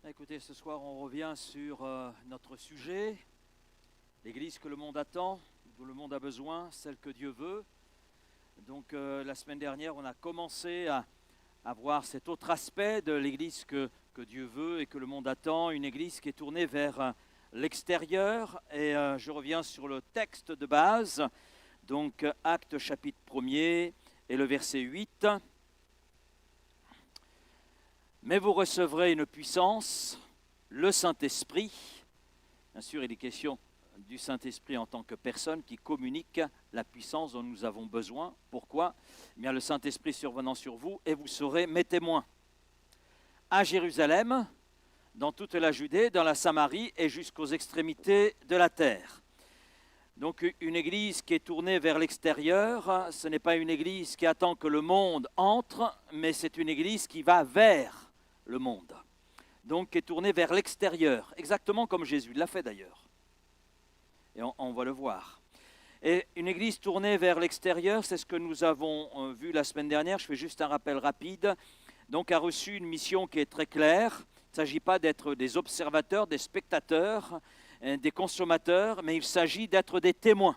Écoutez, ce soir on revient sur notre sujet, l'Église que le monde attend, dont le monde a besoin, celle que Dieu veut. Donc la semaine dernière on a commencé à voir cet autre aspect de l'Église que Dieu veut et que le monde attend, une Église qui est tournée vers l'extérieur. Et je reviens sur le texte de base, donc Actes chapitre 1er et le verset 8. Mais vous recevrez une puissance, le Saint-Esprit. Bien sûr, il est question du Saint-Esprit en tant que personne qui communique la puissance dont nous avons besoin. Pourquoi ? Eh bien, le Saint-Esprit survenant sur vous, et vous serez mes témoins. À Jérusalem, dans toute la Judée, dans la Samarie et jusqu'aux extrémités de la terre. Donc une église qui est tournée vers l'extérieur, ce n'est pas une église qui attend que le monde entre, mais c'est une église qui va vers le monde. Donc qui est tournée vers l'extérieur, exactement comme Jésus l'a fait d'ailleurs. Et on va le voir. Et une église tournée vers l'extérieur, c'est ce que nous avons vu la semaine dernière. Je fais juste un rappel rapide. Donc a reçu une mission qui est très claire. Il ne s'agit pas d'être des observateurs, des spectateurs, des consommateurs, mais il s'agit d'être des témoins.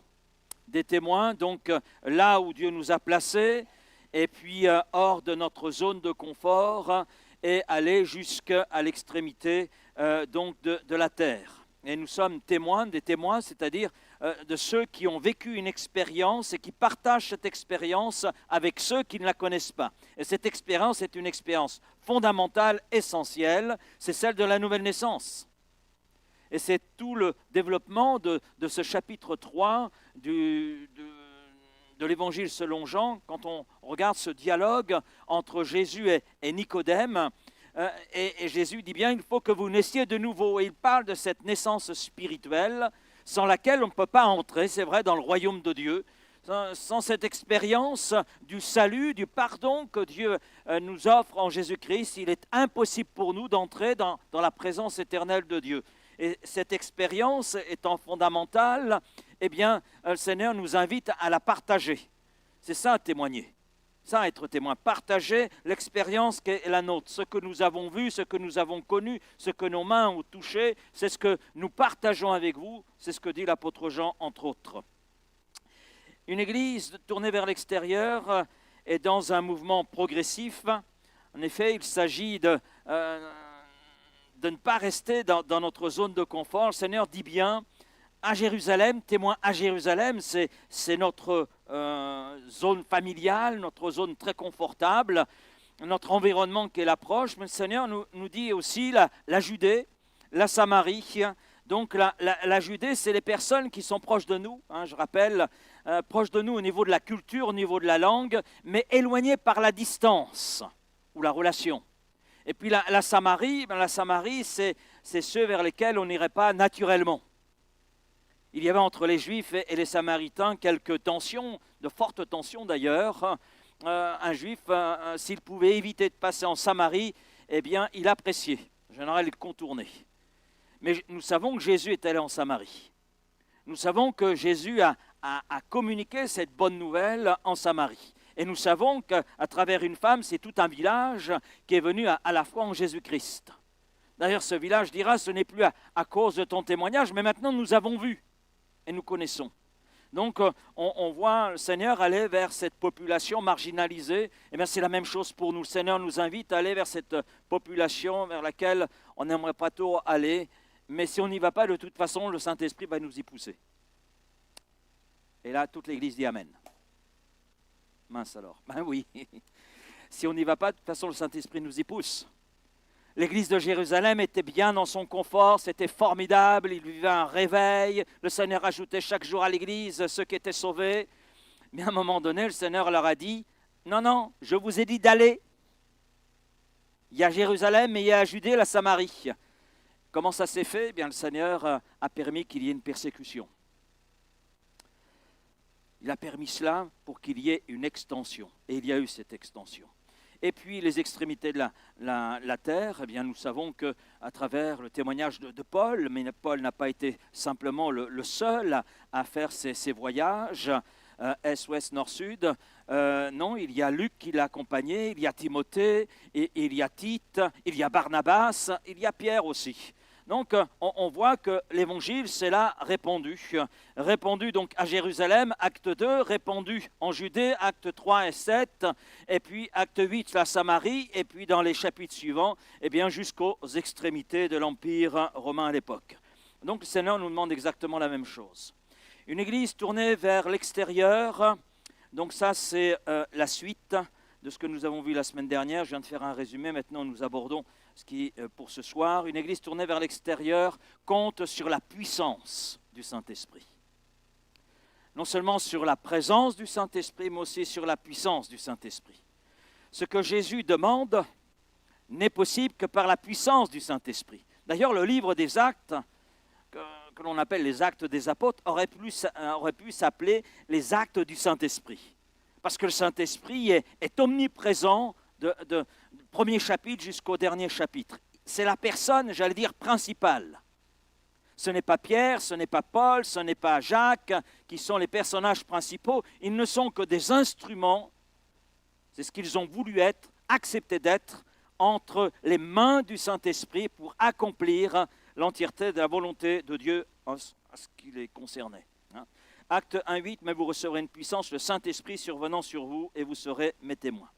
Des témoins, donc là où Dieu nous a placés, et puis hors de notre zone de confort, et aller jusqu'à l'extrémité donc de la terre. Et nous sommes témoins, des témoins, c'est-à-dire de ceux qui ont vécu une expérience et qui partagent cette expérience avec ceux qui ne la connaissent pas. Et cette expérience est une expérience fondamentale, essentielle, c'est celle de la nouvelle naissance. Et c'est tout le développement de ce chapitre 3 de l'Évangile selon Jean, quand on regarde ce dialogue entre Jésus et Nicodème, et Jésus dit bien, il faut que vous naissiez de nouveau. Et il parle de cette naissance spirituelle sans laquelle on ne peut pas entrer, c'est vrai, dans le royaume de Dieu. Sans cette expérience du salut, du pardon que Dieu nous offre en Jésus-Christ, il est impossible pour nous d'entrer dans la présence éternelle de Dieu. Et cette expérience étant fondamentale, eh bien, le Seigneur nous invite à la partager. C'est ça, témoigner. Ça, être témoin. Partager l'expérience qui est la nôtre. Ce que nous avons vu, ce que nous avons connu, ce que nos mains ont touché, c'est ce que nous partageons avec vous. C'est ce que dit l'apôtre Jean, entre autres. Une église tournée vers l'extérieur est dans un mouvement progressif. En effet, il s'agit de ne pas rester dans notre zone de confort. Le Seigneur dit bien, à Jérusalem, témoin à Jérusalem, c'est notre zone familiale, notre zone très confortable, notre environnement qui est l'approche. Mais le Seigneur nous dit aussi la Judée, la Samarie. Donc la Judée, c'est les personnes qui sont proches de nous, je rappelle, proches de nous au niveau de la culture, au niveau de la langue, mais éloignées par la distance ou la relation. Et puis la Samarie, c'est ceux vers lesquels on n'irait pas naturellement. Il y avait entre les Juifs et les Samaritains quelques tensions, de fortes tensions d'ailleurs. Un Juif, s'il pouvait éviter de passer en Samarie, eh bien, il appréciait. En général, il contournait. Mais nous savons que Jésus est allé en Samarie. Nous savons que Jésus a communiqué cette bonne nouvelle en Samarie. Et nous savons qu'à travers une femme, c'est tout un village qui est venu à la foi en Jésus-Christ. D'ailleurs, ce village dira, ce n'est plus à cause de ton témoignage, mais maintenant nous avons vu et nous connaissons. Donc, on voit le Seigneur aller vers cette population marginalisée. Et bien, c'est la même chose pour nous. Le Seigneur nous invite à aller vers cette population vers laquelle on n'aimerait pas trop aller. Mais si on n'y va pas, de toute façon, le Saint-Esprit va nous y pousser. Et là, toute l'Église dit Amen. Mince alors. Ben oui. Si on n'y va pas, de toute façon, le Saint-Esprit nous y pousse. L'église de Jérusalem était bien dans son confort, c'était formidable, il vivait un réveil. Le Seigneur ajoutait chaque jour à l'église ceux qui étaient sauvés. Mais à un moment donné, le Seigneur leur a dit, non, je vous ai dit d'aller. Il y a Jérusalem et il y a Judée, la Samarie. Comment ça s'est fait ? Eh bien, le Seigneur a permis qu'il y ait une persécution. Il a permis cela pour qu'il y ait une extension. Et il y a eu cette extension. Et puis les extrémités de la terre, eh bien, nous savons qu'à travers le témoignage de Paul, mais Paul n'a pas été simplement le seul à faire ces voyages, est, ouest, nord, sud. Non, il y a Luc qui l'a accompagné, il y a Timothée, et il y a Tite, il y a Barnabas, il y a Pierre aussi. Donc, on voit que l'évangile, c'est là répandu. Répandu donc à Jérusalem, acte 2, répandu en Judée, acte 3 et 7, et puis acte 8, la Samarie, et puis dans les chapitres suivants, eh bien jusqu'aux extrémités de l'Empire romain à l'époque. Donc, le Seigneur nous demande exactement la même chose. Une église tournée vers l'extérieur, donc ça, c'est la suite de ce que nous avons vu la semaine dernière. Je viens de faire un résumé, maintenant nous abordons ce qui est pour ce soir. Une église tournée vers l'extérieur compte sur la puissance du Saint-Esprit. Non seulement sur la présence du Saint-Esprit, mais aussi sur la puissance du Saint-Esprit. Ce que Jésus demande n'est possible que par la puissance du Saint-Esprit. D'ailleurs, le livre des Actes, que l'on appelle les Actes des Apôtres, aurait pu s'appeler les Actes du Saint-Esprit. Parce que le Saint-Esprit est omniprésent du premier chapitre jusqu'au dernier chapitre. C'est la personne, j'allais dire, principale. Ce n'est pas Pierre, ce n'est pas Paul, ce n'est pas Jacques qui sont les personnages principaux. Ils ne sont que des instruments, c'est ce qu'ils ont voulu être, accepter d'être, entre les mains du Saint-Esprit pour accomplir l'entièreté de la volonté de Dieu à ce qui les concernait. Acte 1.8, mais vous recevrez une puissance, le Saint-Esprit survenant sur vous, et vous serez mes témoins.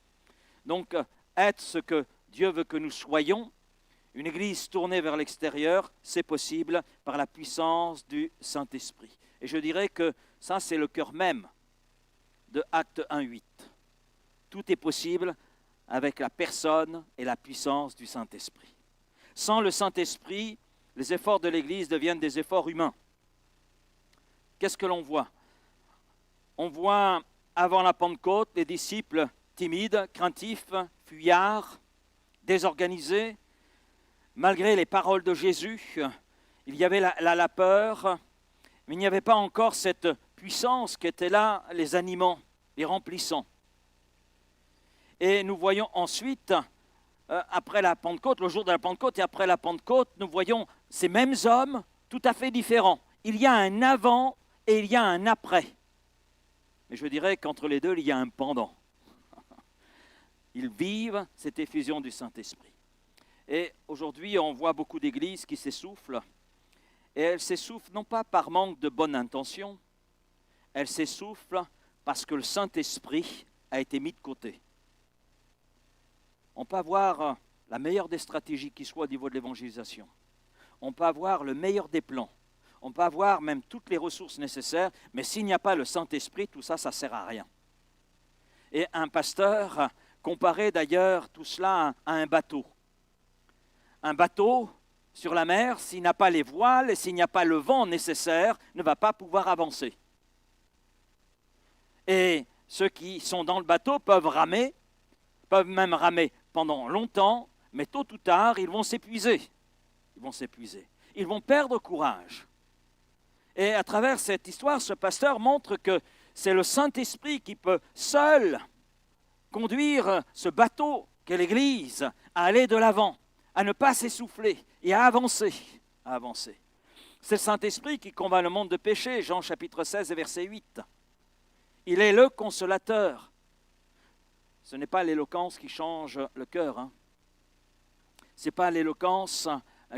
Donc, être ce que Dieu veut que nous soyons, une église tournée vers l'extérieur, c'est possible par la puissance du Saint-Esprit. Et je dirais que ça, c'est le cœur même de Acte 1.8. Tout est possible avec la personne et la puissance du Saint-Esprit. Sans le Saint-Esprit, les efforts de l'Église deviennent des efforts humains. Qu'est-ce que l'on voit? On voit, avant la Pentecôte, les disciples timides, craintifs, fuyards, désorganisés. Malgré les paroles de Jésus, il y avait la peur, mais il n'y avait pas encore cette puissance qui était là, les animant, les remplissant. Et nous voyons ensuite, après la Pentecôte, le jour de la Pentecôte et après la Pentecôte, nous voyons ces mêmes hommes tout à fait différents. Il y a un avant et il y a un après. Mais je dirais qu'entre les deux, il y a un pendant. Ils vivent cette effusion du Saint-Esprit. Et aujourd'hui, on voit beaucoup d'églises qui s'essoufflent. Et elles s'essoufflent non pas par manque de bonne intention, elles s'essoufflent parce que le Saint-Esprit a été mis de côté. On peut avoir la meilleure des stratégies qui soit au niveau de l'évangélisation. On peut avoir le meilleur des plans. On peut avoir même toutes les ressources nécessaires, mais s'il n'y a pas le Saint-Esprit, tout ça, ça ne sert à rien. Et un pasteur comparait d'ailleurs tout cela à un bateau. Un bateau sur la mer, s'il n'a pas les voiles et s'il n'y a pas le vent nécessaire, ne va pas pouvoir avancer. Et ceux qui sont dans le bateau peuvent ramer, peuvent même ramer pendant longtemps, mais tôt ou tard, ils vont s'épuiser. Ils vont s'épuiser. Ils vont perdre courage. Et à travers cette histoire, ce pasteur montre que c'est le Saint-Esprit qui peut seul conduire ce bateau qu'est l'Église à aller de l'avant, à ne pas s'essouffler et à avancer. À avancer. C'est le Saint-Esprit qui convainc le monde de péché, Jean chapitre 16 et verset 8. Il est le consolateur. Ce n'est pas l'éloquence qui change le cœur. Ce n'est pas l'éloquence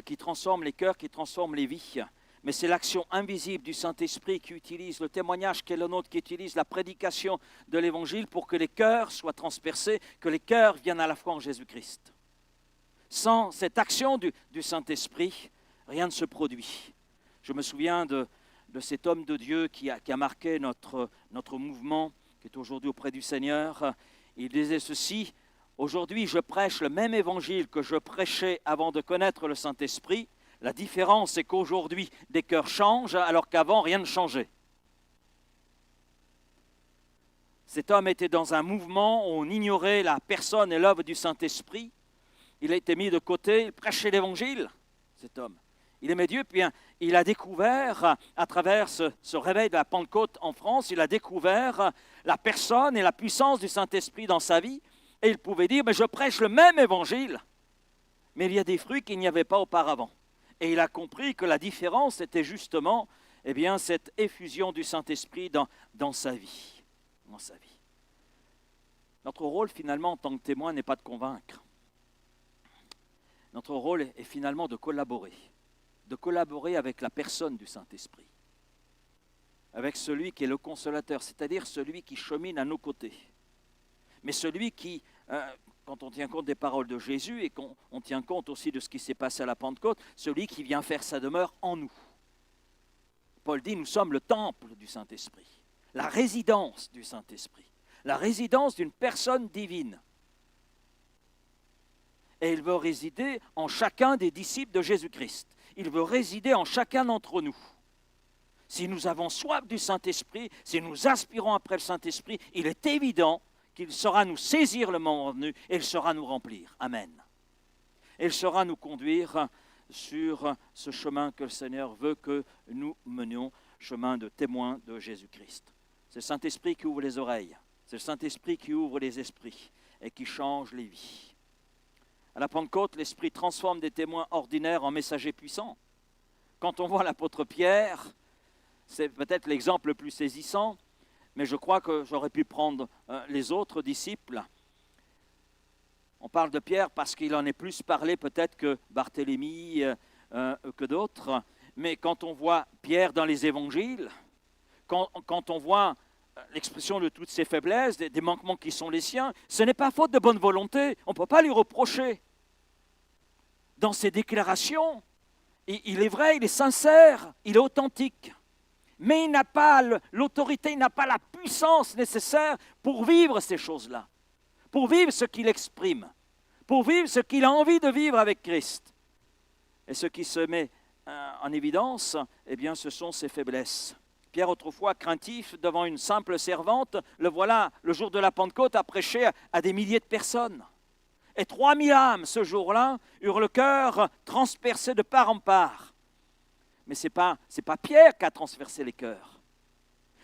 qui transforme les cœurs, qui transforme les vies. Mais c'est l'action invisible du Saint-Esprit qui utilise le témoignage qui est le nôtre, qui utilise la prédication de l'Évangile pour que les cœurs soient transpercés, que les cœurs viennent à la foi en Jésus-Christ. Sans cette action du Saint-Esprit, rien ne se produit. Je me souviens de cet homme de Dieu qui a marqué notre mouvement, qui est aujourd'hui auprès du Seigneur. Il disait ceci: aujourd'hui je prêche le même évangile que je prêchais avant de connaître le Saint-Esprit. La différence, c'est qu'aujourd'hui, des cœurs changent, alors qu'avant, rien ne changeait. Cet homme était dans un mouvement où on ignorait la personne et l'œuvre du Saint-Esprit. Il a été mis de côté, il prêchait l'Évangile, cet homme. Il aimait Dieu, puis il a découvert, à travers ce réveil de la Pentecôte en France, il a découvert la personne et la puissance du Saint-Esprit dans sa vie. Et il pouvait dire, mais je prêche le même Évangile, mais il y a des fruits qu'il n'y avait pas auparavant. Et il a compris que la différence était justement eh bien, cette effusion du Saint-Esprit dans sa vie. Dans sa vie. Notre rôle, finalement, en tant que témoin, n'est pas de convaincre. Notre rôle est finalement de collaborer avec la personne du Saint-Esprit, avec celui qui est le consolateur, c'est-à-dire celui qui chemine à nos côtés. Mais celui qui, quand on tient compte des paroles de Jésus et qu'on tient compte aussi de ce qui s'est passé à la Pentecôte, celui qui vient faire sa demeure en nous. Paul dit, nous sommes le temple du Saint-Esprit, la résidence du Saint-Esprit, la résidence d'une personne divine. Et il veut résider en chacun des disciples de Jésus-Christ. Il veut résider en chacun d'entre nous. Si nous avons soif du Saint-Esprit, si nous aspirons après le Saint-Esprit, il est évident qu'il saura nous saisir le moment venu et il saura nous remplir. Amen. Et il saura nous conduire sur ce chemin que le Seigneur veut que nous menions, chemin de témoins de Jésus-Christ. C'est le Saint-Esprit qui ouvre les oreilles, c'est le Saint-Esprit qui ouvre les esprits et qui change les vies. À la Pentecôte, l'Esprit transforme des témoins ordinaires en messagers puissants. Quand on voit l'apôtre Pierre, c'est peut-être l'exemple le plus saisissant, mais je crois que j'aurais pu prendre les autres disciples. On parle de Pierre parce qu'il en est plus parlé peut-être que Barthélemy, que d'autres. Mais quand on voit Pierre dans les évangiles, quand on voit l'expression de toutes ses faiblesses, des manquements qui sont les siens, ce n'est pas faute de bonne volonté, on ne peut pas lui reprocher. Dans ses déclarations, il est vrai, il est sincère, il est authentique. Mais il n'a pas l'autorité, il n'a pas la puissance nécessaire pour vivre ces choses-là, pour vivre ce qu'il exprime, pour vivre ce qu'il a envie de vivre avec Christ. Et ce qui se met en évidence, eh bien, ce sont ses faiblesses. Pierre, autrefois craintif devant une simple servante, le voilà, le jour de la Pentecôte, à prêcher à des milliers de personnes. Et 3000 âmes, ce jour-là, eurent le cœur transpercé de part en part. Mais ce n'est pas Pierre qui a transpercé les cœurs.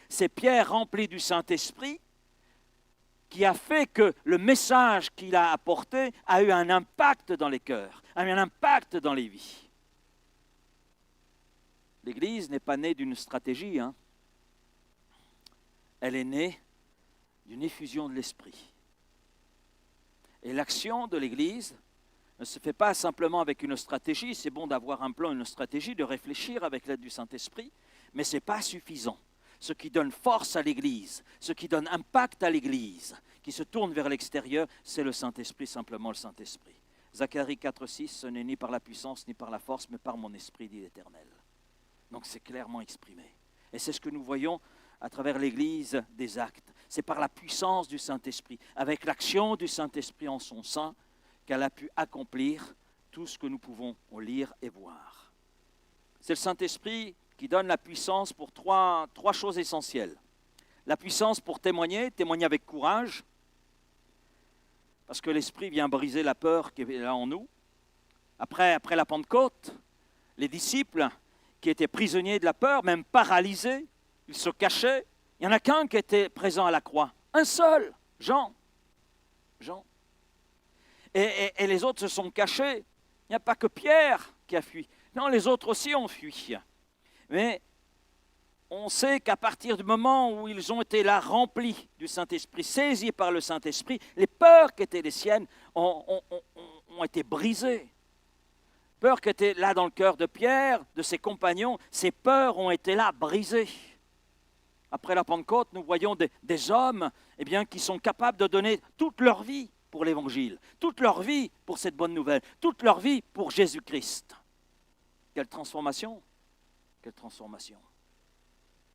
C'est Pierre rempli du Saint-Esprit qui a fait que le message qu'il a apporté a eu un impact dans les cœurs, a eu un impact dans les vies. L'Église n'est pas née d'une stratégie, hein. Elle est née d'une effusion de l'Esprit. Et l'action de l'Église ne se fait pas simplement avec une stratégie. C'est bon d'avoir un plan, une stratégie, de réfléchir avec l'aide du Saint-Esprit, mais ce n'est pas suffisant. Ce qui donne force à l'Église, ce qui donne impact à l'Église, qui se tourne vers l'extérieur, c'est le Saint-Esprit, simplement le Saint-Esprit. Zacharie 4,6, ce n'est ni par la puissance ni par la force, mais par mon esprit, dit l'Éternel. Donc c'est clairement exprimé. Et c'est ce que nous voyons à travers l'Église des Actes. C'est par la puissance du Saint-Esprit, avec l'action du Saint-Esprit en son sein, qu'elle a pu accomplir tout ce que nous pouvons lire et voir. C'est le Saint-Esprit qui donne la puissance pour trois choses essentielles. La puissance pour témoigner avec courage, parce que l'Esprit vient briser la peur qui est là en nous. Après la Pentecôte, les disciples qui étaient prisonniers de la peur, même paralysés, ils se cachaient. Il n'y en a qu'un qui était présent à la croix, un seul, Jean. Et les autres se sont cachés. Il n'y a pas que Pierre qui a fui. Non, les autres aussi ont fui. Mais on sait qu'à partir du moment où ils ont été là remplis du Saint-Esprit, saisis par le Saint-Esprit, les peurs qui étaient les siennes ont été brisées. Peurs qui étaient là dans le cœur de Pierre, de ses compagnons, ces peurs ont été là brisées. Après la Pentecôte, nous voyons des hommes qui sont capables de donner toute leur vie pour l'Évangile, toute leur vie pour cette bonne nouvelle, toute leur vie pour Jésus-Christ. Quelle transformation! Quelle transformation!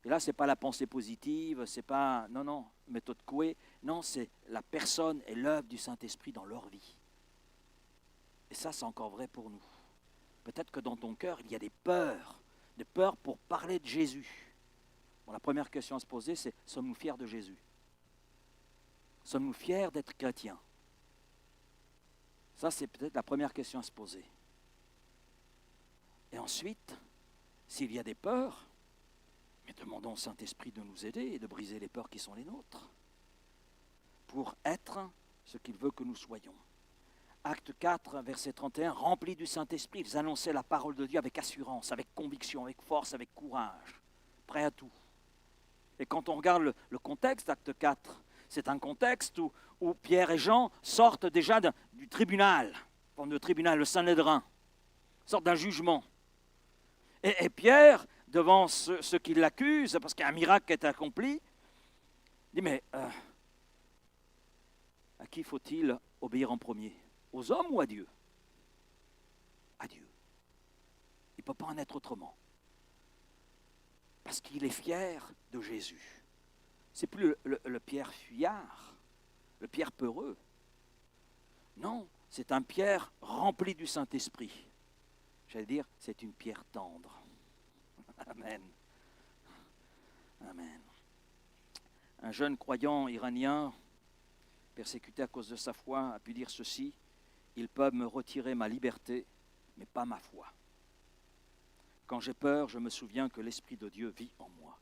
Et là, ce n'est pas la pensée positive, c'est pas, non, méthode Coué, non, c'est la personne et l'œuvre du Saint-Esprit dans leur vie. Et ça, c'est encore vrai pour nous. Peut-être que dans ton cœur, il y a des peurs pour parler de Jésus. Bon, la première question à se poser, c'est, sommes-nous fiers de Jésus? Sommes-nous fiers d'être chrétiens? Ça, c'est peut-être la première question à se poser. Et ensuite, s'il y a des peurs, mais demandons au Saint-Esprit de nous aider et de briser les peurs qui sont les nôtres, pour être ce qu'il veut que nous soyons. Acte 4, verset 31, remplis du Saint-Esprit, ils annonçaient la parole de Dieu avec assurance, avec conviction, avec force, avec courage. prêt à tout. Et quand on regarde le contexte d'Acte 4, c'est un contexte où Pierre et Jean sortent déjà du tribunal, le tribunal, le Sanhédrin, sortent d'un jugement. Et Pierre, devant ceux qui l'accusent, parce qu'il y a un miracle qui est accompli, dit, mais à qui faut-il obéir en premier? Aux hommes ou à Dieu? À Dieu. Il ne peut pas en être autrement. Parce qu'il est fier de Jésus. C'est plus le Pierre fuyard, le Pierre peureux. Non, c'est un Pierre rempli du Saint-Esprit. J'allais dire, c'est une pierre tendre. Amen. Amen. Un jeune croyant iranien, persécuté à cause de sa foi, a pu dire ceci: ils peuvent me retirer ma liberté, mais pas ma foi. Quand j'ai peur, je me souviens que l'Esprit de Dieu vit en moi.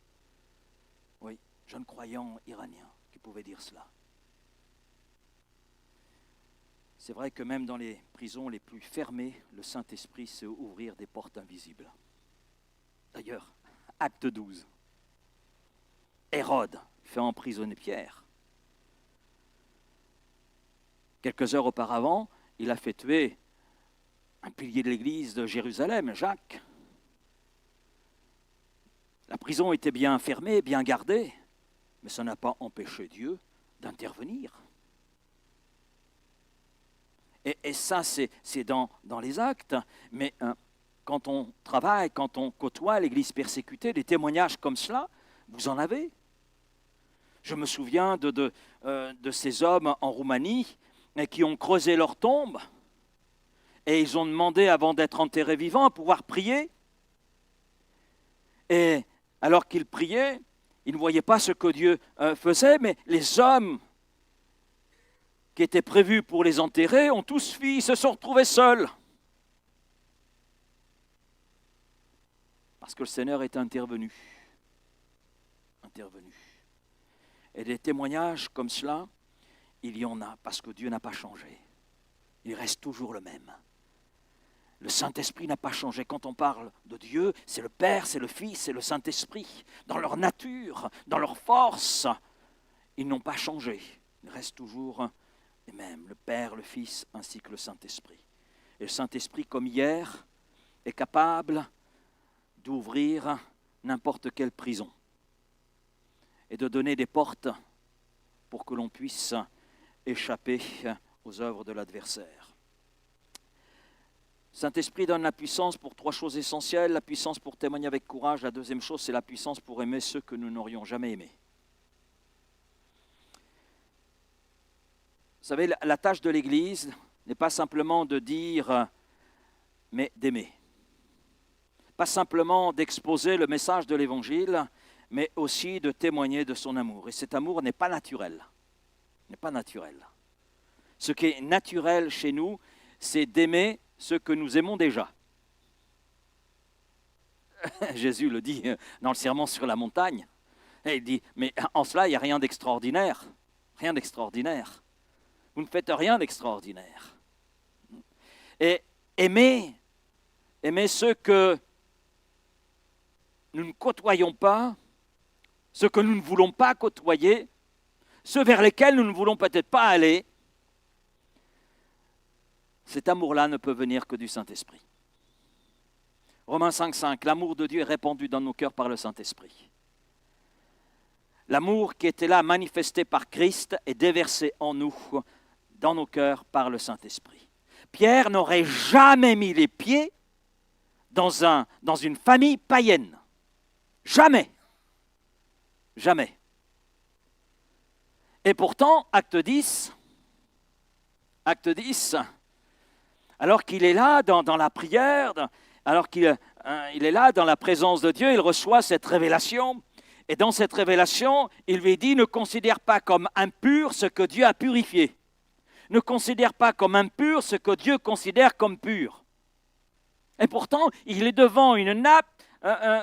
Oui, jeune croyant iranien qui pouvait dire cela. C'est vrai que même dans les prisons les plus fermées, le Saint-Esprit sait ouvrir des portes invisibles. D'ailleurs, acte 12. Hérode fait emprisonner Pierre. Quelques heures auparavant, il a fait tuer un pilier de l'église de Jérusalem, Jacques. La prison était bien fermée, bien gardée, mais ça n'a pas empêché Dieu d'intervenir. Et ça, c'est dans les actes, mais quand on travaille, quand on côtoie l'église persécutée, des témoignages comme cela, vous en avez. Je me souviens de ces hommes en Roumanie qui ont creusé leur tombe et ils ont demandé, avant d'être enterrés vivants, à pouvoir prier. Et alors qu'ils priaient, ils ne voyaient pas ce que Dieu faisait, mais les hommes qui étaient prévus pour les enterrer ont tous fui, ils se sont retrouvés seuls. Parce que le Seigneur est intervenu. Et des témoignages comme cela, il y en a, parce que Dieu n'a pas changé. Il reste toujours le même. Le Saint-Esprit n'a pas changé. Quand on parle de Dieu, c'est le Père, c'est le Fils, c'est le Saint-Esprit. Dans leur nature, dans leur force, ils n'ont pas changé. Ils restent toujours les mêmes, le Père, le Fils, ainsi que le Saint-Esprit. Et le Saint-Esprit, comme hier, est capable d'ouvrir n'importe quelle prison et de donner des portes pour que l'on puisse échapper aux œuvres de l'adversaire. Saint-Esprit donne la puissance pour 3 choses essentielles. La puissance pour témoigner avec courage. La deuxième chose, c'est la puissance pour aimer ceux que nous n'aurions jamais aimés. Vous savez, la tâche de l'Église n'est pas simplement de dire, mais d'aimer. Pas simplement d'exposer le message de l'Évangile, mais aussi de témoigner de son amour. Et cet amour n'est pas naturel. Ce qui est naturel chez nous, c'est d'aimer ceux que nous aimons déjà. Jésus le dit dans le sermon sur la montagne. Et il dit, mais en cela, il n'y a rien d'extraordinaire. Rien d'extraordinaire. Vous ne faites rien d'extraordinaire. Et aimer ceux que nous ne côtoyons pas, ceux que nous ne voulons pas côtoyer, ceux vers lesquels nous ne voulons peut-être pas aller, cet amour-là ne peut venir que du Saint-Esprit. Romains 5,5, l'amour de Dieu est répandu dans nos cœurs par le Saint-Esprit. L'amour qui était là, manifesté par Christ, est déversé en nous, dans nos cœurs, par le Saint-Esprit. Pierre n'aurait jamais mis les pieds dans une famille païenne. Jamais. Jamais. Et pourtant, acte 10, alors qu'il est là dans la prière, alors qu'il est là dans la présence de Dieu, il reçoit cette révélation. Et dans cette révélation, il lui dit, ne considère pas comme impur ce que Dieu a purifié. Ne considère pas comme impur ce que Dieu considère comme pur. Et pourtant, il est devant une nappe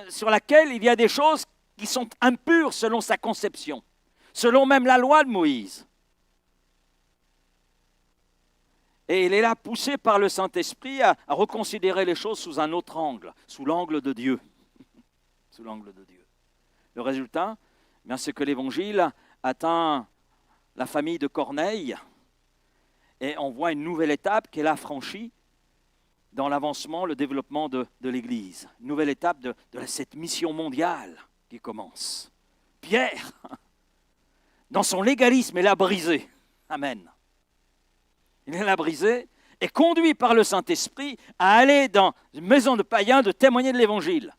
sur laquelle il y a des choses qui sont impures selon sa conception, selon même la loi de Moïse. Et il est là poussé par le Saint-Esprit à reconsidérer les choses sous un autre angle, sous l'angle de Dieu. Sous l'angle de Dieu. Le résultat, c'est que l'Évangile atteint la famille de Corneille et on voit une nouvelle étape qu'elle a franchie dans l'avancement, le développement de l'Église. Une nouvelle étape de cette mission mondiale qui commence. Pierre, dans son légalisme, il l'a brisé. Amen. Il l'a brisé et conduit par le Saint-Esprit à aller dans une maison de païens de témoigner de l'Évangile.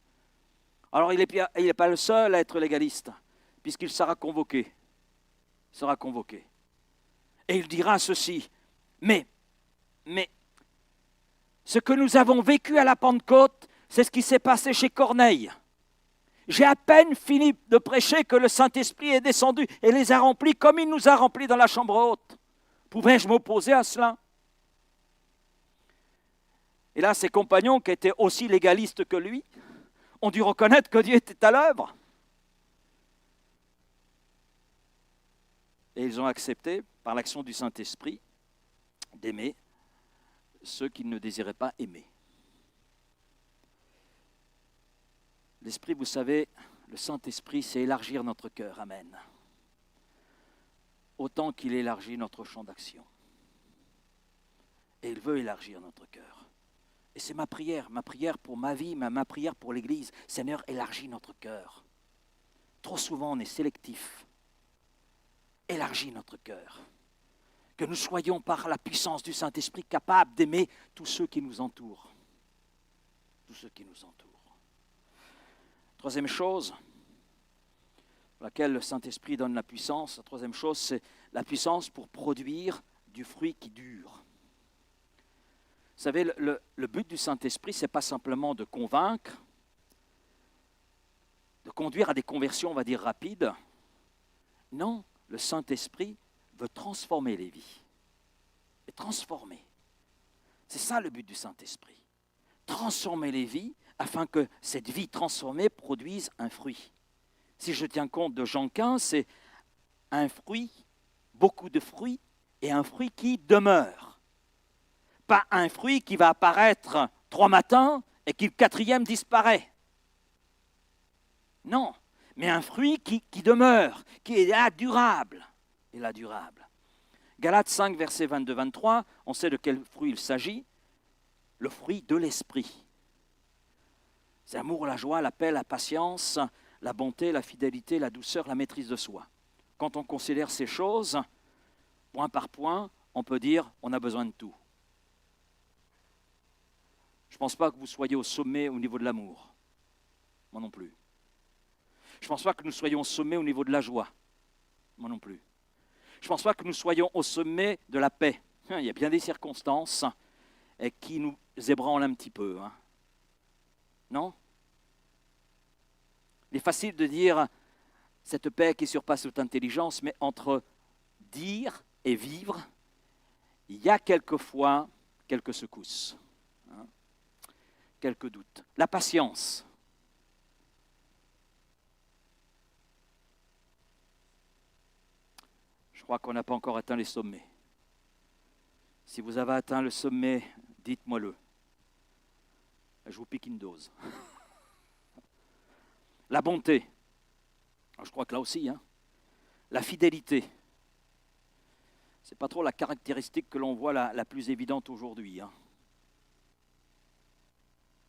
Alors il n'est pas le seul à être légaliste, puisqu'il sera convoqué. Il sera convoqué. Et il dira ceci, mais ce que nous avons vécu à la Pentecôte, c'est ce qui s'est passé chez Corneille. J'ai à peine fini de prêcher que le Saint-Esprit est descendu et les a remplis comme il nous a remplis dans la chambre haute. Pouvais-je m'opposer à cela? Et là, ses compagnons, qui étaient aussi légalistes que lui, ont dû reconnaître que Dieu était à l'œuvre. Et ils ont accepté, par l'action du Saint-Esprit, d'aimer ceux qu'ils ne désiraient pas aimer. L'Esprit, vous savez, le Saint-Esprit, c'est élargir notre cœur. Amen. Autant qu'il élargit notre champ d'action. Et il veut élargir notre cœur. Et c'est ma prière pour ma vie, ma prière pour l'Église. Seigneur, élargis notre cœur. Trop souvent, on est sélectif. Élargis notre cœur. Que nous soyons par la puissance du Saint-Esprit capables d'aimer tous ceux qui nous entourent. Tous ceux qui nous entourent. Troisième chose, pour laquelle le Saint-Esprit donne la puissance, la troisième chose, c'est la puissance pour produire du fruit qui dure. Vous savez, le but du Saint-Esprit, ce n'est pas simplement de convaincre, de conduire à des conversions, on va dire, rapides. Non, le Saint-Esprit veut transformer les vies. Et transformer. C'est ça le but du Saint-Esprit. Transformer les vies afin que cette vie transformée produise un fruit. Si je tiens compte de Jean 15, c'est un fruit, beaucoup de fruits, et un fruit qui demeure. Pas un fruit qui va apparaître 3 matins et qui le 4e disparaît. Non, mais un fruit qui demeure, qui est là durable. Et là durable. Galates 5, versets 22-23, on sait de quel fruit il s'agit. Le fruit de l'esprit. C'est l'amour, la joie, la paix, la patience, la bonté, la fidélité, la douceur, la maîtrise de soi. Quand on considère ces choses, point par point, on peut dire on a besoin de tout. Je ne pense pas que vous soyez au sommet au niveau de l'amour. Moi non plus. Je ne pense pas que nous soyons au sommet au niveau de la joie. Moi non plus. Je ne pense pas que nous soyons au sommet de la paix. Il y a bien des circonstances qui nous ébranlent un petit peu. Non? Il est facile de dire cette paix qui surpasse toute intelligence, mais entre dire et vivre, il y a quelquefois quelques secousses, quelques doutes. La patience. Je crois qu'on n'a pas encore atteint les sommets. Si vous avez atteint le sommet, dites-moi-le. Je vous pique une dose. La bonté. Alors, je crois que là aussi, la fidélité. Ce n'est pas trop la caractéristique que l'on voit la plus évidente aujourd'hui.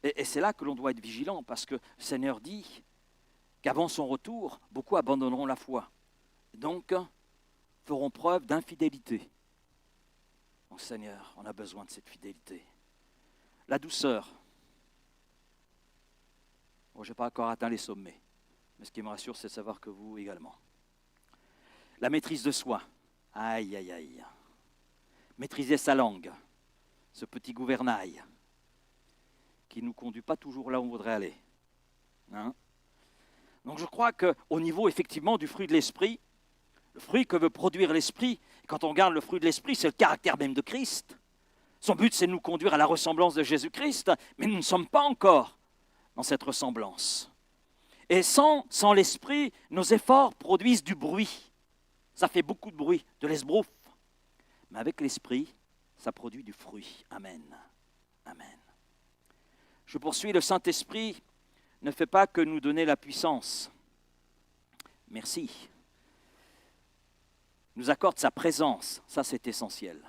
Et c'est là que l'on doit être vigilant, parce que le Seigneur dit qu'avant son retour, beaucoup abandonneront la foi. Donc, feront preuve d'infidélité. Donc, Seigneur, on a besoin de cette fidélité. La douceur. Bon, je n'ai pas encore atteint les sommets, mais ce qui me rassure, c'est de savoir que vous également. La maîtrise de soi. Aïe, aïe, aïe. Maîtriser sa langue, ce petit gouvernail qui ne nous conduit pas toujours là où on voudrait aller. Donc je crois qu'au niveau effectivement du fruit de l'esprit, le fruit que veut produire l'esprit, quand on regarde le fruit de l'esprit, c'est le caractère même de Christ. Son but, c'est de nous conduire à la ressemblance de Jésus-Christ, mais nous ne sommes pas encore dans cette ressemblance. Et sans l'esprit, nos efforts produisent du bruit. Ça fait beaucoup de bruit, de l'esbrouf. Mais avec l'esprit, ça produit du fruit. Amen. Amen. Je poursuis, le Saint-Esprit ne fait pas que nous donner la puissance. merci, nous accorde sa présence. Ça, c'est essentiel.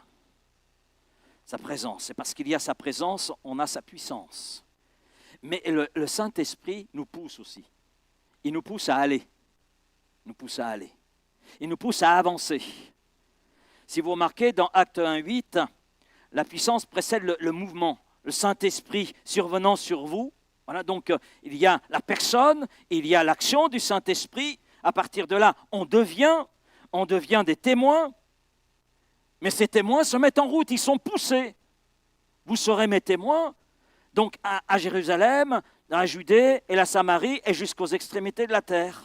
Sa présence. C'est parce qu'il y a sa présence, on a sa puissance. Mais le Saint-Esprit nous pousse aussi. Il nous pousse à aller. Il nous pousse à aller. Il nous pousse à avancer. Si vous remarquez, dans Acte 1:8, la puissance précède le mouvement. Le Saint-Esprit survenant sur vous. Voilà, donc il y a la personne, il y a l'action du Saint-Esprit. À partir de là, on devient des témoins. Mais ces témoins se mettent en route, ils sont poussés. Vous serez mes témoins, donc à Jérusalem, dans la Judée et la Samarie et jusqu'aux extrémités de la terre.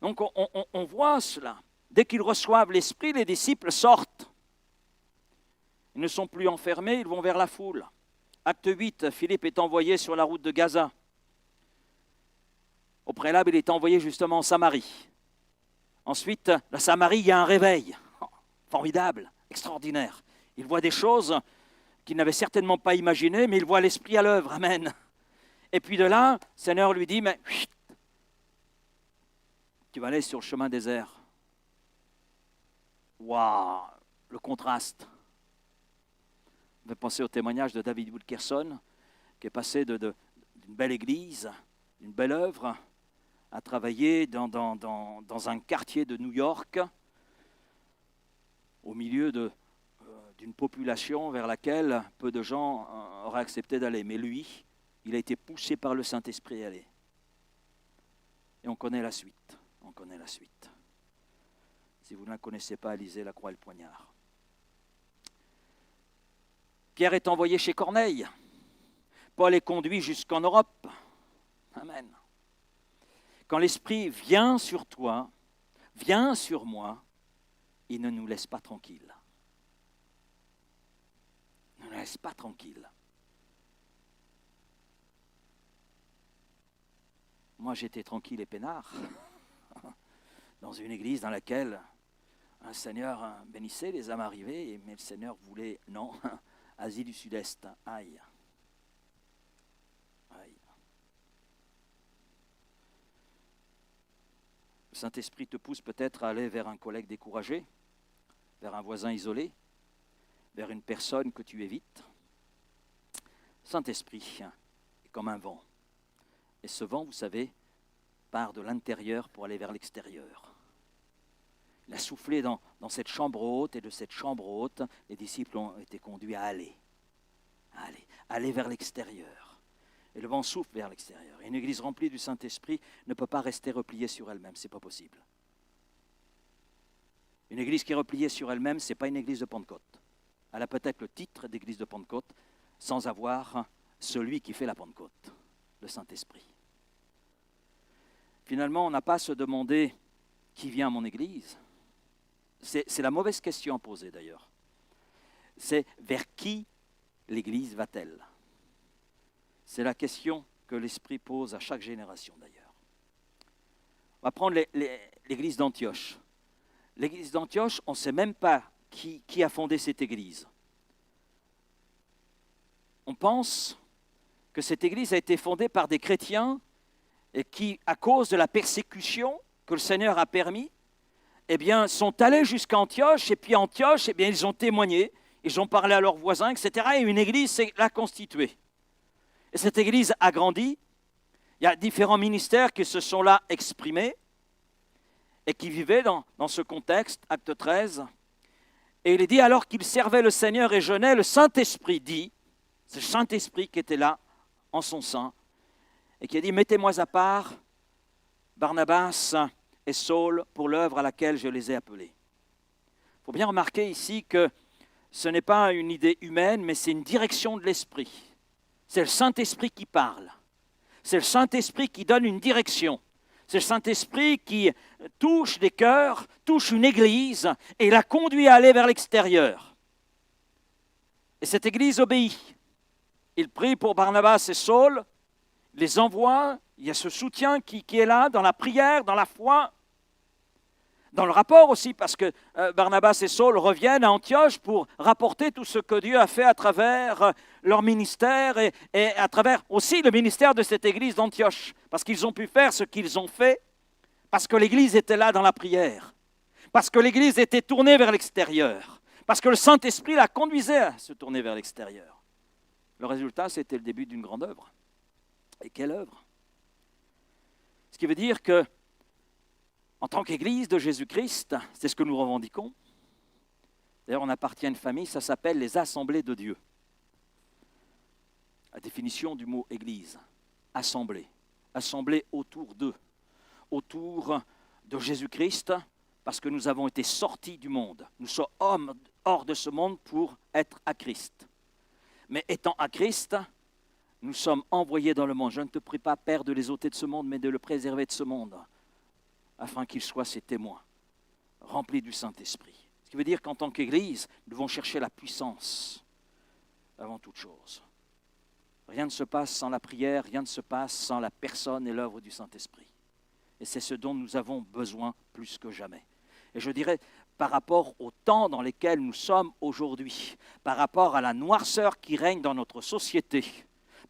Donc on voit cela. Dès qu'ils reçoivent l'Esprit, les disciples sortent. Ils ne sont plus enfermés, ils vont vers la foule. Acte 8, Philippe est envoyé sur la route de Gaza. Au préalable, il est envoyé justement en Samarie. Ensuite, la Samarie, il y a un réveil. Formidable, extraordinaire. Il voit des choses qu'il n'avait certainement pas imaginées, mais il voit l'Esprit à l'œuvre. Amen. Et puis de là, le Seigneur lui dit, mais tu vas aller sur le chemin désert. Waouh, le contraste. On peut penser au témoignage de David Wilkerson, qui est passé d'une belle église, d'une belle œuvre, à travailler dans un quartier de New York, au milieu d'une population vers laquelle peu de gens auraient accepté d'aller. Mais lui, il a été poussé par le Saint-Esprit à aller. Et on connaît la suite. On connaît la suite. Si vous ne la connaissez pas, lisez La Croix et le Poignard. Pierre est envoyé chez Corneille. Paul est conduit jusqu'en Europe. Amen. Quand l'Esprit vient sur toi, vient sur moi, il ne nous laisse pas tranquilles. Il ne nous laisse pas tranquilles. Moi, j'étais tranquille et peinard dans une église dans laquelle un Seigneur bénissait les âmes arrivées, mais le Seigneur voulait, non, Asie du Sud-Est, aïe. Aïe. Le Saint-Esprit te pousse peut-être à aller vers un collègue découragé, vers un voisin isolé, vers une personne que tu évites. Saint-Esprit est comme un vent. Et ce vent, vous savez, part de l'intérieur pour aller vers l'extérieur. Il a soufflé dans cette chambre haute, et de cette chambre haute, les disciples ont été conduits à aller vers l'extérieur. Et le vent souffle vers l'extérieur. Et une église remplie du Saint-Esprit ne peut pas rester repliée sur elle-même, ce n'est pas possible. Une église qui est repliée sur elle-même, ce n'est pas une église de Pentecôte. Elle a peut-être le titre d'église de Pentecôte, sans avoir celui qui fait la Pentecôte, le Saint-Esprit. Finalement, on n'a pas à se demander qui vient à mon église. C'est la mauvaise question à poser d'ailleurs. C'est vers qui l'église va-t-elle? C'est la question que l'Esprit pose à chaque génération d'ailleurs. On va prendre l'église d'Antioche. L'église d'Antioche, on ne sait même pas qui a fondé cette église. On pense que cette église a été fondée par des chrétiens et qui, à cause de la persécution que le Seigneur a permis, eh bien, sont allés jusqu'à Antioche, et puis Antioche, eh bien, ils ont témoigné, ils ont parlé à leurs voisins, etc. Et une église s'est là constituée. Et cette église a grandi. Il y a différents ministères qui se sont là exprimés et qui vivaient dans ce contexte, acte 13. Et il est dit, alors qu'ils servaient le Seigneur et jeûnaient, le Saint-Esprit dit, c'est le Saint-Esprit qui était là, en son sein, et qui a dit, mettez-moi à part Barnabas et Saul pour l'œuvre à laquelle je les ai appelés. Il faut bien remarquer ici que ce n'est pas une idée humaine, mais c'est une direction de l'Esprit. C'est le Saint-Esprit qui parle. C'est le Saint-Esprit qui donne une direction. C'est le Saint-Esprit qui touche des cœurs, touche une église et la conduit à aller vers l'extérieur. Et cette église obéit. Il prie pour Barnabas et Saul, il les envoie, il y a ce soutien qui est là dans la prière, dans la foi, dans le rapport aussi, parce que Barnabas et Saul reviennent à Antioche pour rapporter tout ce que Dieu a fait à travers leur ministère et à travers aussi le ministère de cette église d'Antioche, parce qu'ils ont pu faire ce qu'ils ont fait Parce que l'Église était là dans la prière. Parce que l'Église était tournée vers l'extérieur. Parce que le Saint-Esprit la conduisait à se tourner vers l'extérieur. Le résultat, c'était le début d'une grande œuvre. Et quelle œuvre? Ce qui veut dire que, en tant qu'Église de Jésus-Christ, c'est ce que nous revendiquons. D'ailleurs, on appartient à une famille, ça s'appelle les assemblées de Dieu. La définition du mot Église, assemblée. Assemblée autour d'eux, autour de Jésus-Christ, parce que nous avons été sortis du monde. Nous sommes hors de ce monde pour être à Christ. Mais étant à Christ, nous sommes envoyés dans le monde. Je ne te prie pas, Père, de les ôter de ce monde, mais de le préserver de ce monde, afin qu'ils soient ses témoins, remplis du Saint-Esprit. Ce qui veut dire qu'en tant qu'Église, nous devons chercher la puissance avant toute chose. Rien ne se passe sans la prière, rien ne se passe sans la personne et l'œuvre du Saint-Esprit. Et c'est ce dont nous avons besoin plus que jamais. Et je dirais, par rapport au temps dans lequel nous sommes aujourd'hui, par rapport à la noirceur qui règne dans notre société,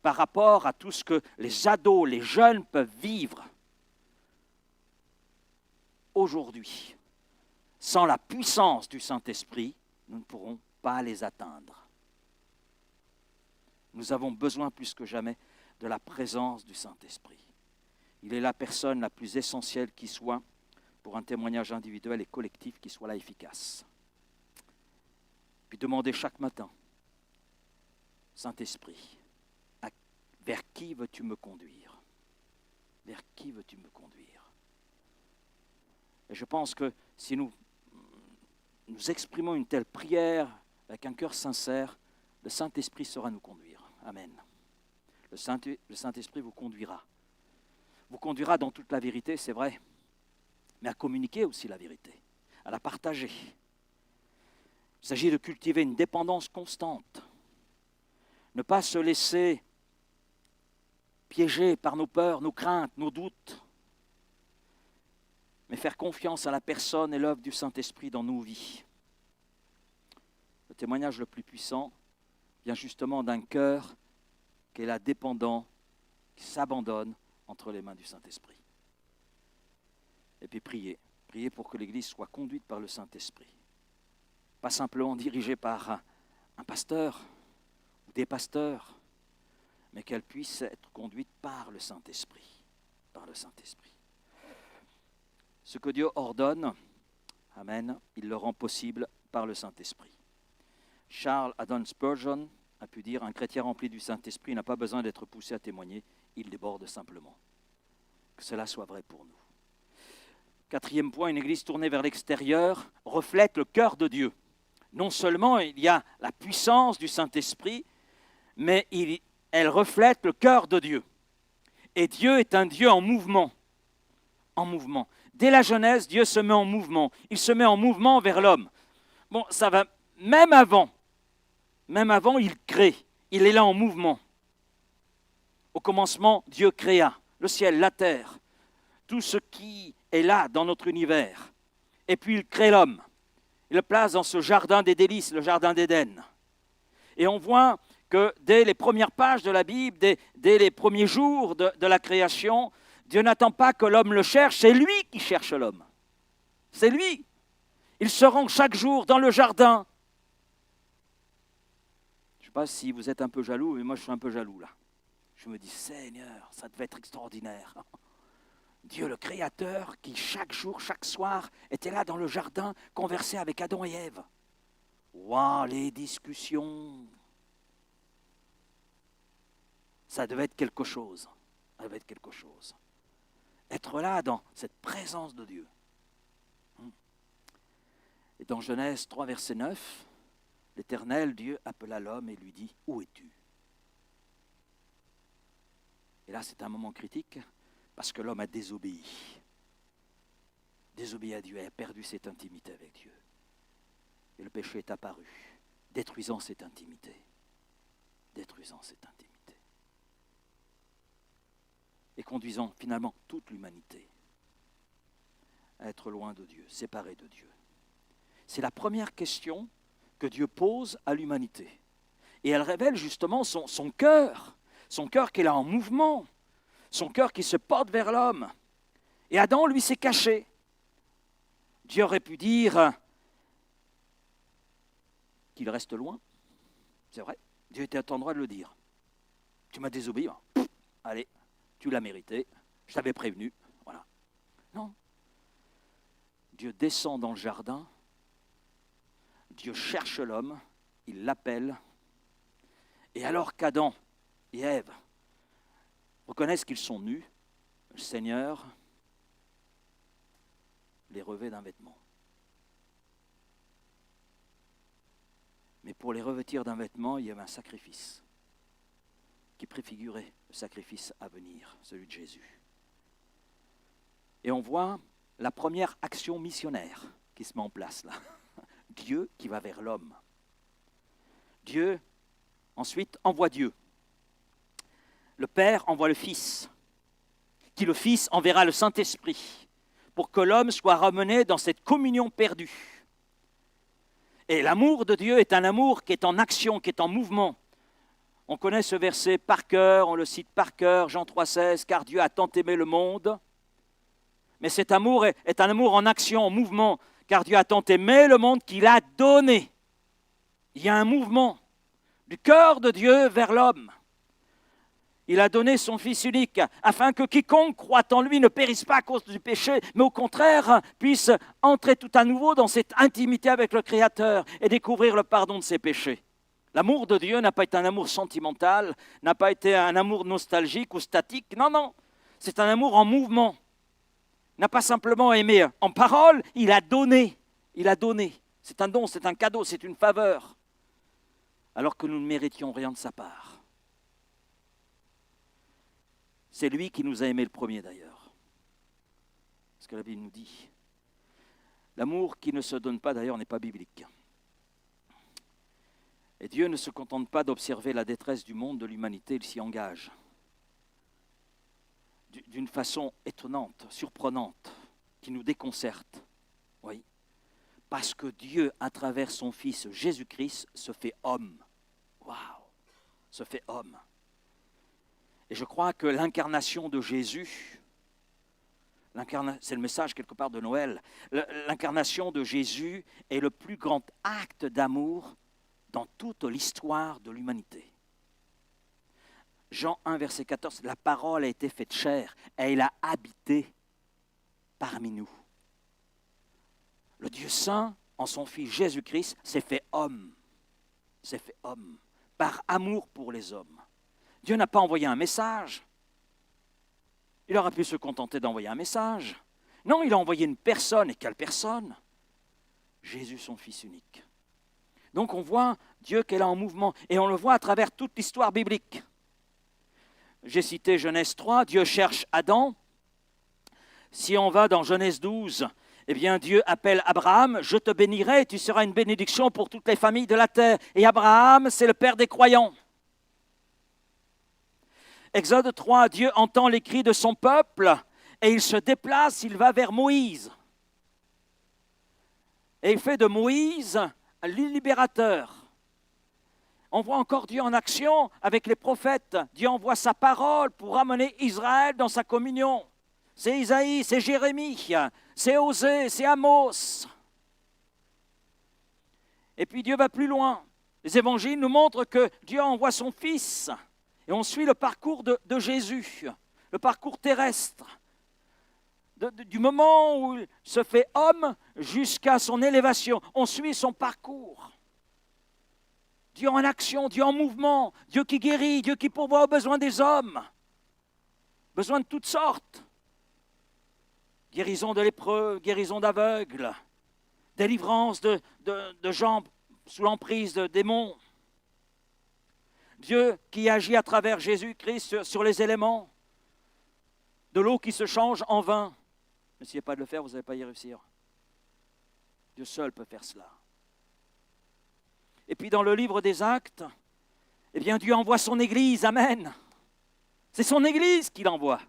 par rapport à tout ce que les ados, les jeunes peuvent vivre aujourd'hui, sans la puissance du Saint-Esprit, nous ne pourrons pas les atteindre. Nous avons besoin plus que jamais de la présence du Saint-Esprit. Il est la personne la plus essentielle qui soit pour un témoignage individuel et collectif qui soit là efficace. Puis demandez chaque matin, Saint-Esprit, vers qui veux-tu me conduire? Vers qui veux-tu me conduire? Et je pense que si nous exprimons une telle prière avec un cœur sincère, le Saint-Esprit saura nous conduire. Amen. Le Saint-Esprit vous conduira. Vous conduira dans toute la vérité, c'est vrai, mais à communiquer aussi la vérité, à la partager. Il s'agit de cultiver une dépendance constante. Ne pas se laisser piéger par nos peurs, nos craintes, nos doutes, mais faire confiance à la personne et l'œuvre du Saint-Esprit dans nos vies. Le témoignage le plus puissant vient justement d'un cœur qui est là dépendant, qui s'abandonne entre les mains du Saint-Esprit. Et puis prier pour que l'Église soit conduite par le Saint-Esprit. Pas simplement dirigée par un pasteur ou des pasteurs, mais qu'elle puisse être conduite par le Saint-Esprit. Par le Saint-Esprit. Ce que Dieu ordonne, amen, il le rend possible par le Saint-Esprit. Charles Haddon Spurgeon a pu dire, un chrétien rempli du Saint-Esprit n'a pas besoin d'être poussé à témoigner, il déborde simplement. Que cela soit vrai pour nous. Quatrième point, une église tournée vers l'extérieur reflète le cœur de Dieu. Non seulement il y a la puissance du Saint-Esprit, mais elle reflète le cœur de Dieu. Et Dieu est un Dieu en mouvement. En mouvement. Dès la Genèse, Dieu se met en mouvement. Il se met en mouvement vers l'homme. Bon, ça va même avant, il crée. Il est là en mouvement. Au commencement, Dieu créa le ciel, la terre, tout ce qui est là dans notre univers. Et puis il crée l'homme. Il le place dans ce jardin des délices, le jardin d'Éden. Et on voit que dès les premières pages de la Bible, dès les premiers jours de la création, Dieu n'attend pas que l'homme le cherche, c'est lui qui cherche l'homme. C'est lui. Il se rend chaque jour dans le jardin. Je ne sais pas si vous êtes un peu jaloux, mais moi je suis un peu jaloux là. Je me dis, Seigneur, ça devait être extraordinaire. Dieu le Créateur qui chaque jour, chaque soir, était là dans le jardin, conversait avec Adam et Ève. Waouh, les discussions. Ça devait être quelque chose. Ça devait être quelque chose. Être là dans cette présence de Dieu. Et dans Genèse 3, verset 9, l'Éternel, Dieu, appela l'homme et lui dit, « Où es-tu » Et là, c'est un moment critique, parce que l'homme a désobéi. Désobéi à Dieu, et a perdu cette intimité avec Dieu. Et le péché est apparu, détruisant cette intimité. Détruisant cette intimité. Et conduisant finalement toute l'humanité à être loin de Dieu, séparée de Dieu. C'est la première question que Dieu pose à l'humanité. Et elle révèle justement son cœur qui est là en mouvement, son cœur qui se porte vers l'homme. Et Adam, lui, s'est caché. Dieu aurait pu dire qu'il reste loin. C'est vrai, Dieu était en droit de le dire. Tu m'as désobéi, allez, tu l'as mérité, je t'avais prévenu, voilà. Non. Dieu descend dans le jardin, Dieu cherche l'homme, il l'appelle, et alors qu'Adam et Ève reconnaissent qu'ils sont nus, le Seigneur les revêt d'un vêtement. Mais pour les revêtir d'un vêtement, il y avait un sacrifice qui préfigurait le sacrifice à venir, celui de Jésus. Et on voit la première action missionnaire qui se met en place là. Dieu qui va vers l'homme. Dieu, ensuite, envoie Dieu. Le Père envoie le Fils, qui le Fils enverra le Saint-Esprit, pour que l'homme soit ramené dans cette communion perdue. Et l'amour de Dieu est un amour qui est en action, qui est en mouvement. On connaît ce verset par cœur, on le cite par cœur, Jean 3,16, car Dieu a tant aimé le monde. Mais cet amour est un amour en action, en mouvement, car Dieu a tant aimé le monde qu'il a donné. Il y a un mouvement du cœur de Dieu vers l'homme. Il a donné son Fils unique, afin que quiconque croit en lui ne périsse pas à cause du péché, mais au contraire puisse entrer tout à nouveau dans cette intimité avec le Créateur et découvrir le pardon de ses péchés. L'amour de Dieu n'a pas été un amour sentimental, n'a pas été un amour nostalgique ou statique. Non, non, c'est un amour en mouvement. Il n'a pas simplement aimé en parole, il a donné. Il a donné. C'est un don, c'est un cadeau, c'est une faveur. Alors que nous ne méritions rien de sa part. C'est lui qui nous a aimés le premier d'ailleurs. C'est ce que la Bible nous dit. L'amour qui ne se donne pas d'ailleurs n'est pas biblique. Et Dieu ne se contente pas d'observer la détresse du monde, de l'humanité, il s'y engage. D'une façon étonnante, surprenante, qui nous déconcerte. Oui. Parce que Dieu, à travers son Fils Jésus-Christ, se fait homme. Waouh! Se fait homme. Et je crois que l'incarnation de Jésus, c'est le message quelque part de Noël, l'incarnation de Jésus est le plus grand acte d'amour dans toute l'histoire de l'humanité. Jean 1, verset 14, la parole a été faite chair et elle a habité parmi nous. Le Dieu saint, en son Fils Jésus-Christ, s'est fait homme. S'est fait homme, par amour pour les hommes. Dieu n'a pas envoyé un message. Il aurait pu se contenter d'envoyer un message. Non, il a envoyé une personne. Et quelle personne? Jésus, son Fils unique. Donc on voit Dieu qui est là en mouvement. Et on le voit à travers toute l'histoire biblique. J'ai cité Genèse 3, Dieu cherche Adam. Si on va dans Genèse 12, eh bien Dieu appelle Abraham, je te bénirai, tu seras une bénédiction pour toutes les familles de la terre. Et Abraham, c'est le père des croyants. Exode 3, Dieu entend les cris de son peuple et il se déplace, il va vers Moïse. Et il fait de Moïse un libérateur. On voit encore Dieu en action avec les prophètes. Dieu envoie sa parole pour ramener Israël dans sa communion. C'est Isaïe, c'est Jérémie, c'est Osée, c'est Amos. Et puis Dieu va plus loin. Les évangiles nous montrent que Dieu envoie son Fils. Et on suit le parcours de Jésus, le parcours terrestre. Du moment où il se fait homme jusqu'à son élévation. On suit son parcours. Dieu en action, Dieu en mouvement, Dieu qui guérit, Dieu qui pourvoit aux besoins des hommes. Besoins de toutes sortes. Guérison de lépreux, guérison d'aveugles, délivrance de gens sous l'emprise de démons. Dieu qui agit à travers Jésus-Christ sur les éléments, de l'eau qui se change en vin. N'essayez pas de le faire, vous n'allez pas y réussir. Dieu seul peut faire cela. Et puis dans le livre des Actes, eh bien Dieu envoie son Église, Amen. C'est son Église qu'il envoie.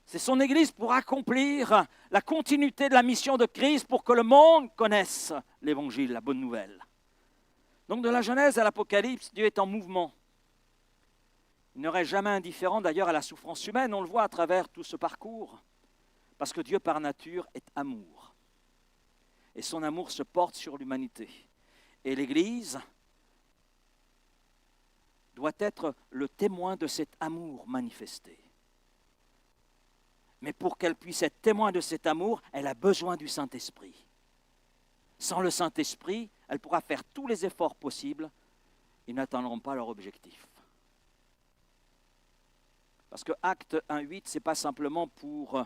C'est son Église pour accomplir la continuité de la mission de Christ pour que le monde connaisse l'Évangile, la bonne nouvelle. Donc de la Genèse à l'Apocalypse, Dieu est en mouvement. Il ne reste jamais indifférent d'ailleurs à la souffrance humaine, on le voit à travers tout ce parcours, parce que Dieu par nature est amour. Et son amour se porte sur l'humanité. Et l'Église doit être le témoin de cet amour manifesté. Mais pour qu'elle puisse être témoin de cet amour, elle a besoin du Saint-Esprit. Sans le Saint-Esprit, elle pourra faire tous les efforts possibles, ils n'atteindront pas leur objectif. Parce que Acte 1.8, ce n'est pas simplement pour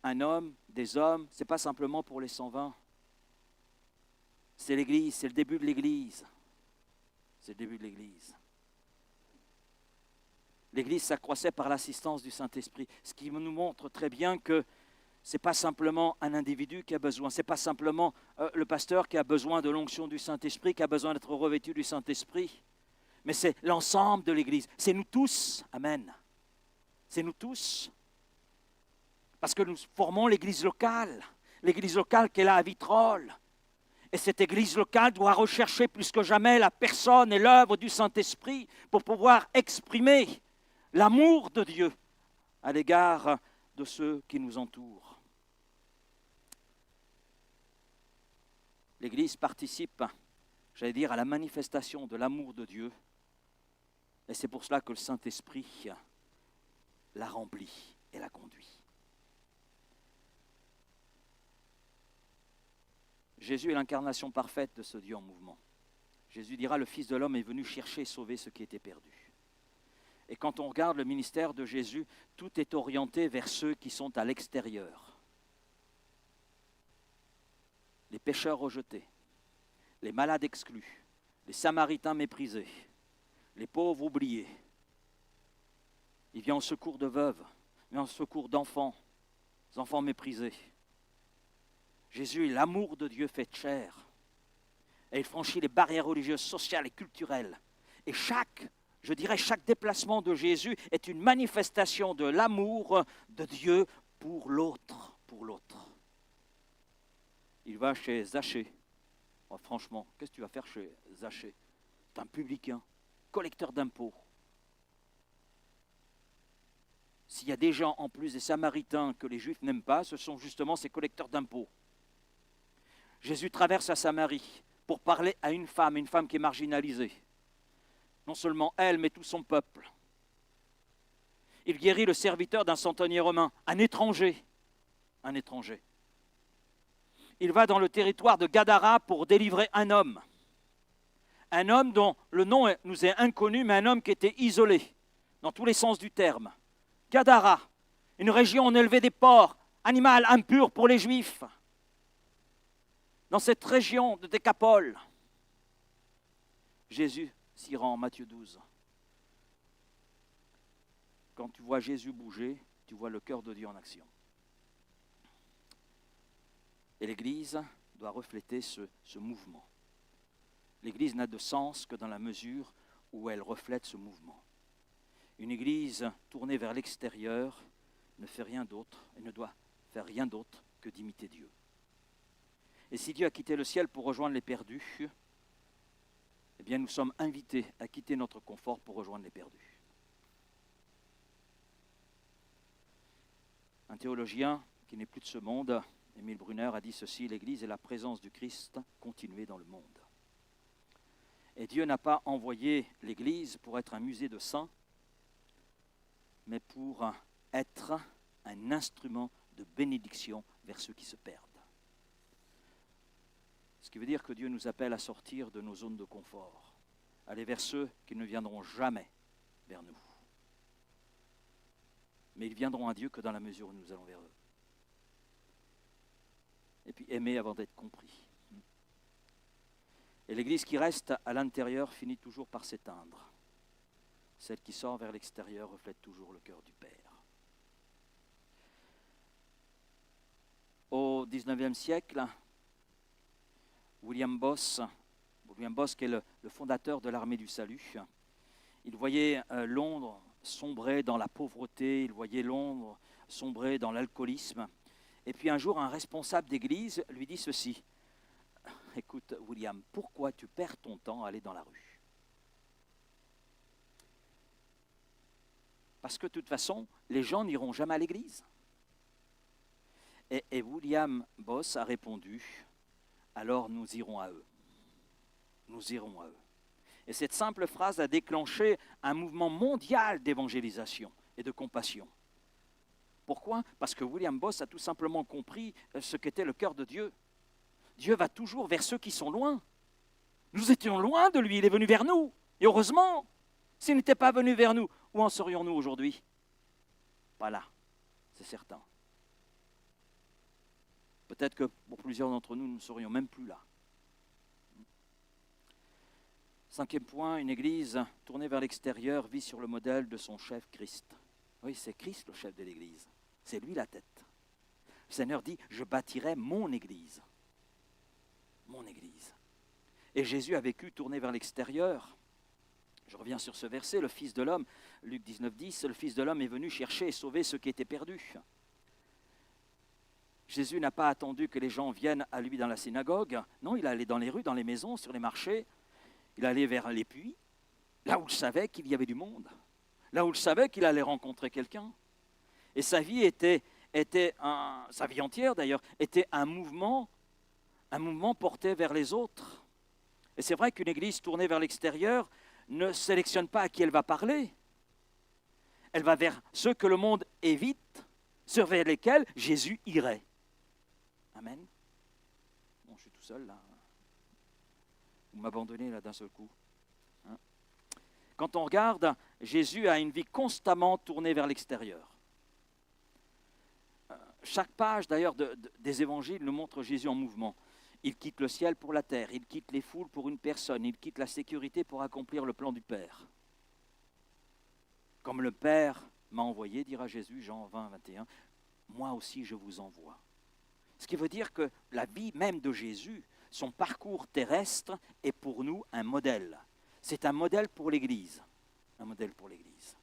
un homme, des hommes, ce n'est pas simplement pour les 120. C'est l'Église, c'est le début de l'Église. C'est le début de l'Église. L'Église s'accroissait par l'assistance du Saint-Esprit, ce qui nous montre très bien que ce n'est pas simplement un individu qui a besoin, ce n'est pas simplement le pasteur qui a besoin de l'onction du Saint-Esprit, qui a besoin d'être revêtu du Saint-Esprit, mais c'est l'ensemble de l'Église. C'est nous tous, amen. C'est nous tous. Parce que nous formons l'Église locale qui est là à Vitrolles. Et cette Église locale doit rechercher plus que jamais la personne et l'œuvre du Saint-Esprit pour pouvoir exprimer l'amour de Dieu à l'égard de ceux qui nous entourent. L'Église participe, j'allais dire, à la manifestation de l'amour de Dieu. Et c'est pour cela que le Saint-Esprit la remplit et la conduit. Jésus est l'incarnation parfaite de ce Dieu en mouvement. Jésus dira, le Fils de l'homme est venu chercher et sauver ce qui était perdu. Et quand on regarde le ministère de Jésus, tout est orienté vers ceux qui sont à l'extérieur. Les pécheurs rejetés, les malades exclus, les Samaritains méprisés, les pauvres oubliés. Il vient au secours de veuves, il vient au secours d'enfants, des enfants méprisés. Jésus est l'amour de Dieu fait chair. Et il franchit les barrières religieuses, sociales et culturelles. Et chaque déplacement de Jésus est une manifestation de l'amour de Dieu pour l'autre, Il va chez Zachée. Oh, franchement, qu'est-ce que tu vas faire chez Zachée? C'est un publicain, collecteur d'impôts. S'il y a des gens en plus des Samaritains que les Juifs n'aiment pas, ce sont justement ces collecteurs d'impôts. Jésus traverse la Samarie pour parler à une femme qui est marginalisée. Non seulement elle, mais tout son peuple. Il guérit le serviteur d'un centenier romain, un étranger. Il va dans le territoire de Gadara pour délivrer un homme dont le nom nous est inconnu, mais un homme qui était isolé, dans tous les sens du terme. Gadara, une région où on élevait des porcs, animal impur pour les Juifs. Dans cette région de Décapole, Jésus s'y rend, Matthieu 12. Quand tu vois Jésus bouger, tu vois le cœur de Dieu en action. Et l'Église doit refléter ce mouvement. L'Église n'a de sens que dans la mesure où elle reflète ce mouvement. Une Église tournée vers l'extérieur ne fait rien d'autre et ne doit faire rien d'autre que d'imiter Dieu. Et si Dieu a quitté le ciel pour rejoindre les perdus, eh bien nous sommes invités à quitter notre confort pour rejoindre les perdus. Un théologien qui n'est plus de ce monde, Émile Brunner, a dit ceci: l'Église est la présence du Christ continuée dans le monde. Et Dieu n'a pas envoyé l'Église pour être un musée de saints, mais pour être un instrument de bénédiction vers ceux qui se perdent. Ce qui veut dire que Dieu nous appelle à sortir de nos zones de confort, aller vers ceux qui ne viendront jamais vers nous. Mais ils viendront à Dieu que dans la mesure où nous allons vers eux. Et puis aimer avant d'être compris. Et l'Église qui reste à l'intérieur finit toujours par s'éteindre. Celle qui sort vers l'extérieur reflète toujours le cœur du Père. Au XIXe siècle, William Boss, qui est le fondateur de l'Armée du Salut, il voyait Londres sombrer dans la pauvreté, il voyait Londres sombrer dans l'alcoolisme. Et puis un jour, un responsable d'église lui dit ceci: « Écoute, William, pourquoi tu perds ton temps à aller dans la rue ? Parce que de toute façon, les gens n'iront jamais à l'église. Et William Boss a répondu, alors nous irons à eux. Nous irons à eux. Et cette simple phrase a déclenché un mouvement mondial d'évangélisation et de compassion. Pourquoi? Parce que William Boss a tout simplement compris ce qu'était le cœur de Dieu. Dieu va toujours vers ceux qui sont loin. Nous étions loin de lui, il est venu vers nous. Et heureusement, s'il n'était pas venu vers nous, où en serions-nous aujourd'hui? Pas là, c'est certain. Peut-être que pour plusieurs d'entre nous, nous ne serions même plus là. 5e point, une église tournée vers l'extérieur vit sur le modèle de son chef Christ. Oui, c'est Christ le chef de l'église. C'est lui la tête. Le Seigneur dit, je bâtirai mon église. Mon église. Et Jésus a vécu tourné vers l'extérieur. Je reviens sur ce verset, le Fils de l'homme, Luc 19, 10, le Fils de l'homme est venu chercher et sauver ceux qui étaient perdus. Jésus n'a pas attendu que les gens viennent à lui dans la synagogue. Non, il allait dans les rues, dans les maisons, sur les marchés. Il allait vers les puits, là où il savait qu'il y avait du monde, là où il savait qu'il allait rencontrer quelqu'un. Et sa vie sa vie entière d'ailleurs, était un mouvement porté vers les autres. Et c'est vrai qu'une église tournée vers l'extérieur ne sélectionne pas à qui elle va parler. Elle va vers ceux que le monde évite, ceux vers lesquels Jésus irait. Amen. Bon, je suis tout seul là. Vous m'abandonnez là d'un seul coup. Hein? Quand on regarde, Jésus a une vie constamment tournée vers l'extérieur. Chaque page d'ailleurs des évangiles nous montre Jésus en mouvement. Il quitte le ciel pour la terre, il quitte les foules pour une personne, il quitte la sécurité pour accomplir le plan du Père. Comme le Père m'a envoyé, dira Jésus, Jean 20, 21, moi aussi je vous envoie. Ce qui veut dire que la vie même de Jésus, son parcours terrestre est pour nous un modèle. C'est un modèle pour l'Église. Un modèle pour l'Église.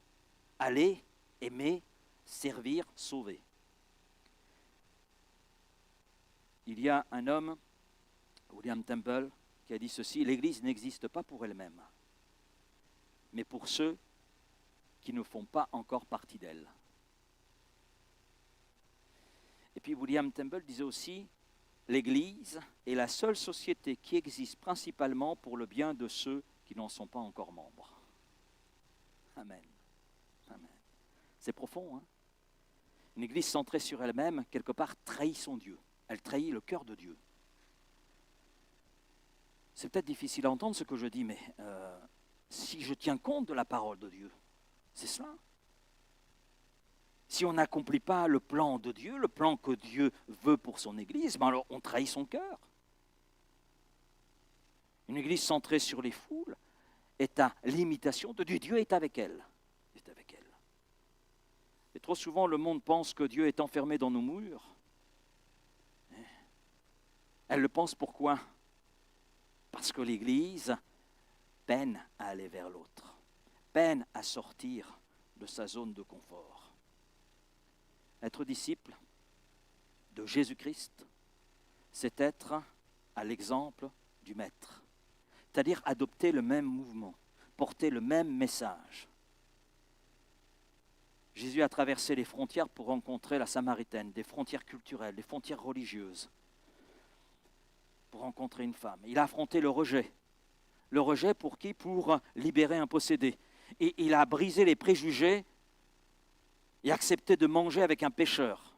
Aller, aimer, servir, sauver. Il y a un homme, William Temple, qui a dit ceci, l'Église n'existe pas pour elle-même, mais pour ceux qui ne font pas encore partie d'elle. Et puis William Temple disait aussi, l'Église est la seule société qui existe principalement pour le bien de ceux qui n'en sont pas encore membres. Amen. Amen. C'est profond, hein? Une Église centrée sur elle-même, quelque part, trahit son Dieu. Elle trahit le cœur de Dieu. C'est peut-être difficile à entendre ce que je dis, mais si je tiens compte de la parole de Dieu, c'est cela. Si on n'accomplit pas le plan de Dieu, le plan que Dieu veut pour son Église, ben alors on trahit son cœur. Une Église centrée sur les foules est à l'imitation de Dieu. Dieu est avec elle. Est avec elle. Et trop souvent, le monde pense que Dieu est enfermé dans nos murs. Elle le pense pourquoi? Parce que l'Église peine à aller vers l'autre, peine à sortir de sa zone de confort. Être disciple de Jésus-Christ, c'est être à l'exemple du Maître, c'est-à-dire adopter le même mouvement, porter le même message. Jésus a traversé les frontières pour rencontrer la Samaritaine, des frontières culturelles, des frontières religieuses, pour rencontrer une femme. Il a affronté le rejet. Le rejet pour qui? Pour libérer un possédé. Et il a brisé les préjugés et accepté de manger avec un pécheur.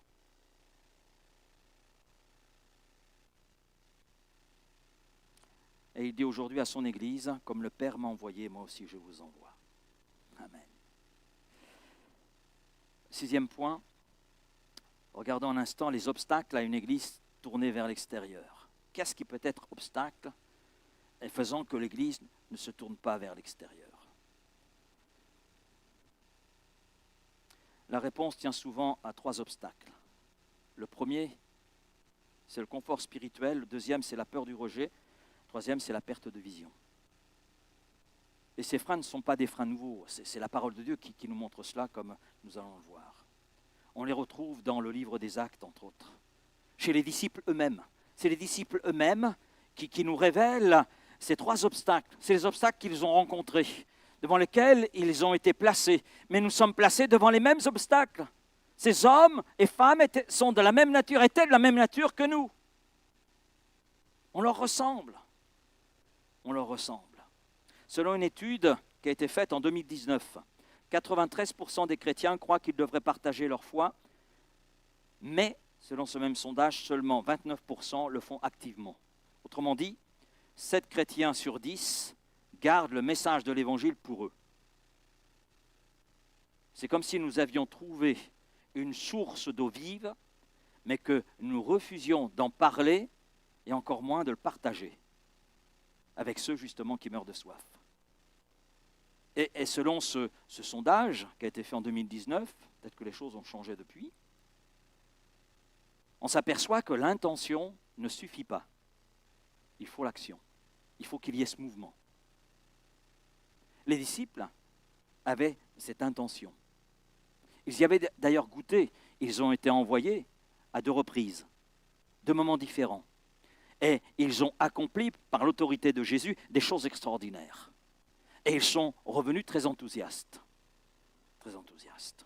Et il dit aujourd'hui à son Église, comme le Père m'a envoyé, moi aussi je vous envoie. Amen. 6e point, regardons un instant les obstacles à une Église tournée vers l'extérieur. Qu'est-ce qui peut être obstacle et faisant que l'Église ne se tourne pas vers l'extérieur? La réponse tient souvent à 3 obstacles. Le premier, c'est le confort spirituel. Le deuxième, c'est la peur du rejet. Le troisième, c'est la perte de vision. Et ces freins ne sont pas des freins nouveaux. C'est la parole de Dieu qui nous montre cela, comme nous allons le voir. On les retrouve dans le livre des Actes, entre autres. Chez les disciples eux-mêmes. C'est les disciples eux-mêmes qui nous révèlent ces 3 obstacles. C'est les obstacles qu'ils ont rencontrés. devant lesquels ils ont été placés. Mais nous sommes placés devant les mêmes obstacles. Ces hommes et femmes sont de la même nature, étaient de la même nature que nous. On leur ressemble. On leur ressemble. Selon une étude qui a été faite en 2019, 93% des chrétiens croient qu'ils devraient partager leur foi, mais, selon ce même sondage, seulement 29% le font activement. Autrement dit, 7 chrétiens sur 10 gardent le message de l'Évangile pour eux. C'est comme si nous avions trouvé une source d'eau vive, mais que nous refusions d'en parler et encore moins de le partager avec ceux justement qui meurent de soif. Et selon ce sondage qui a été fait en 2019, peut-être que les choses ont changé depuis, on s'aperçoit que l'intention ne suffit pas. Il faut l'action. Il faut qu'il y ait ce mouvement. Les disciples avaient cette intention. Ils y avaient d'ailleurs goûté. Ils ont été envoyés à 2 reprises, 2 moments différents. Et ils ont accompli, par l'autorité de Jésus, des choses extraordinaires. Et ils sont revenus très enthousiastes. Très enthousiastes.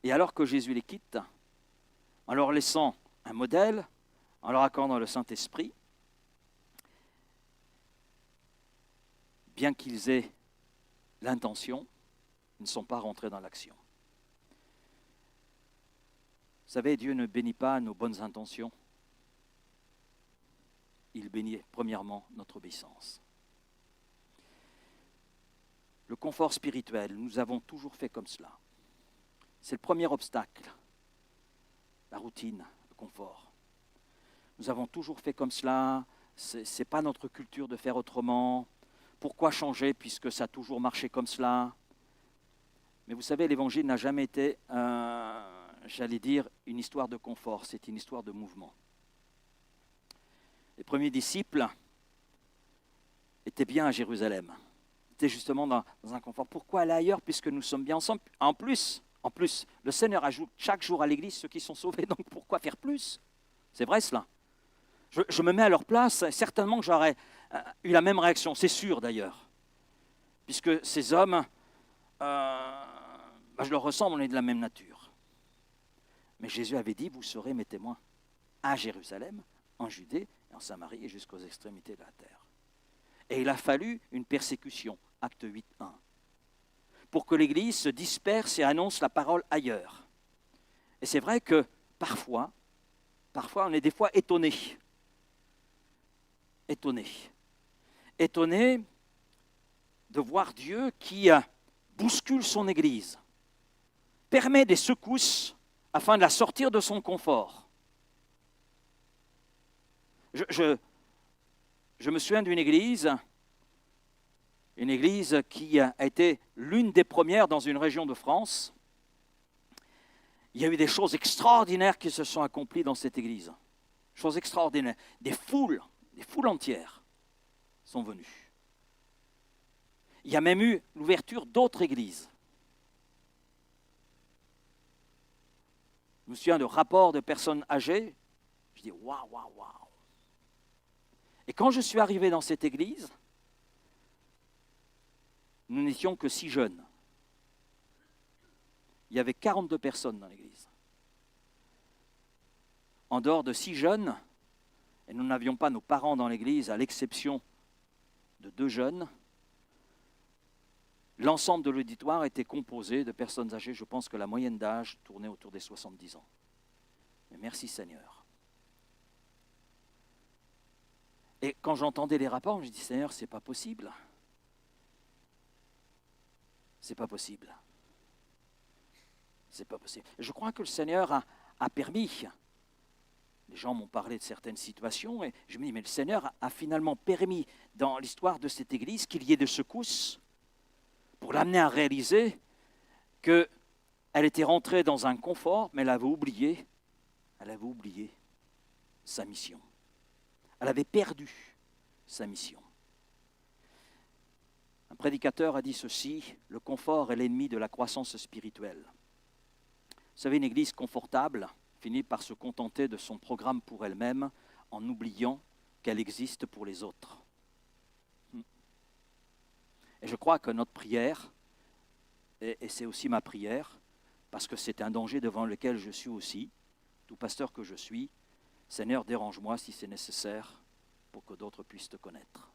Et alors que Jésus les quitte, en leur laissant un modèle, en leur accordant le Saint-Esprit, bien qu'ils aient l'intention, ils ne sont pas rentrés dans l'action. Vous savez, Dieu ne bénit pas nos bonnes intentions. Il bénit premièrement notre obéissance. Le confort spirituel, nous avons toujours fait comme cela. C'est le premier obstacle, la routine, le confort. Nous avons toujours fait comme cela, ce n'est pas notre culture de faire autrement. Pourquoi changer puisque ça a toujours marché comme cela? Mais vous savez, l'Évangile n'a jamais été, j'allais dire, une histoire de confort, c'est une histoire de mouvement. Les premiers disciples étaient bien à Jérusalem, étaient justement dans un confort. Pourquoi aller ailleurs puisque nous sommes bien ensemble? En plus, le Seigneur ajoute chaque jour à l'Église ceux qui sont sauvés, donc pourquoi faire plus? C'est vrai cela. Je me mets à leur place, certainement que j'aurais eu la même réaction, c'est sûr d'ailleurs. Puisque ces hommes, je leur ressemble, on est de la même nature. Mais Jésus avait dit, vous serez mes témoins à Jérusalem, en Judée, et en Samarie et jusqu'aux extrémités de la terre. Et il a fallu une persécution, acte 8.1, pour que l'Église se disperse et annonce la parole ailleurs. Et c'est vrai que parfois on est des fois étonné de voir Dieu qui bouscule son Église, permet des secousses afin de la sortir de son confort. Je me souviens d'une église qui a été l'une des premières dans une région de France. Il y a eu des choses extraordinaires qui se sont accomplies dans cette église. Choses extraordinaires. Des foules entières sont venues. Il y a même eu l'ouverture d'autres églises. Je me souviens de rapports de personnes âgées. Je dis waouh. Et quand je suis arrivé dans cette église, nous n'étions que 6 jeunes. Il y avait 42 personnes dans l'église. En dehors de 6 jeunes, et nous n'avions pas nos parents dans l'église, à l'exception de 2 jeunes, l'ensemble de l'auditoire était composé de personnes âgées. Je pense que la moyenne d'âge tournait autour des 70 ans. Mais merci Seigneur. Et quand j'entendais les rapports, je me dis, Seigneur, c'est pas possible. C'est pas possible. C'est pas possible. Je crois que le Seigneur a permis, les gens m'ont parlé de certaines situations, et je me dis, mais le Seigneur a finalement permis dans l'histoire de cette église qu'il y ait des secousses pour l'amener à réaliser qu'elle était rentrée dans un confort, mais elle avait oublié sa mission. Elle avait perdu sa mission. Un prédicateur a dit ceci, le confort est l'ennemi de la croissance spirituelle. Vous savez, une église confortable finit par se contenter de son programme pour elle-même en oubliant qu'elle existe pour les autres. Et je crois que notre prière, et c'est aussi ma prière, parce que c'est un danger devant lequel je suis aussi, tout pasteur que je suis, Seigneur, dérange-moi si c'est nécessaire pour que d'autres puissent te connaître.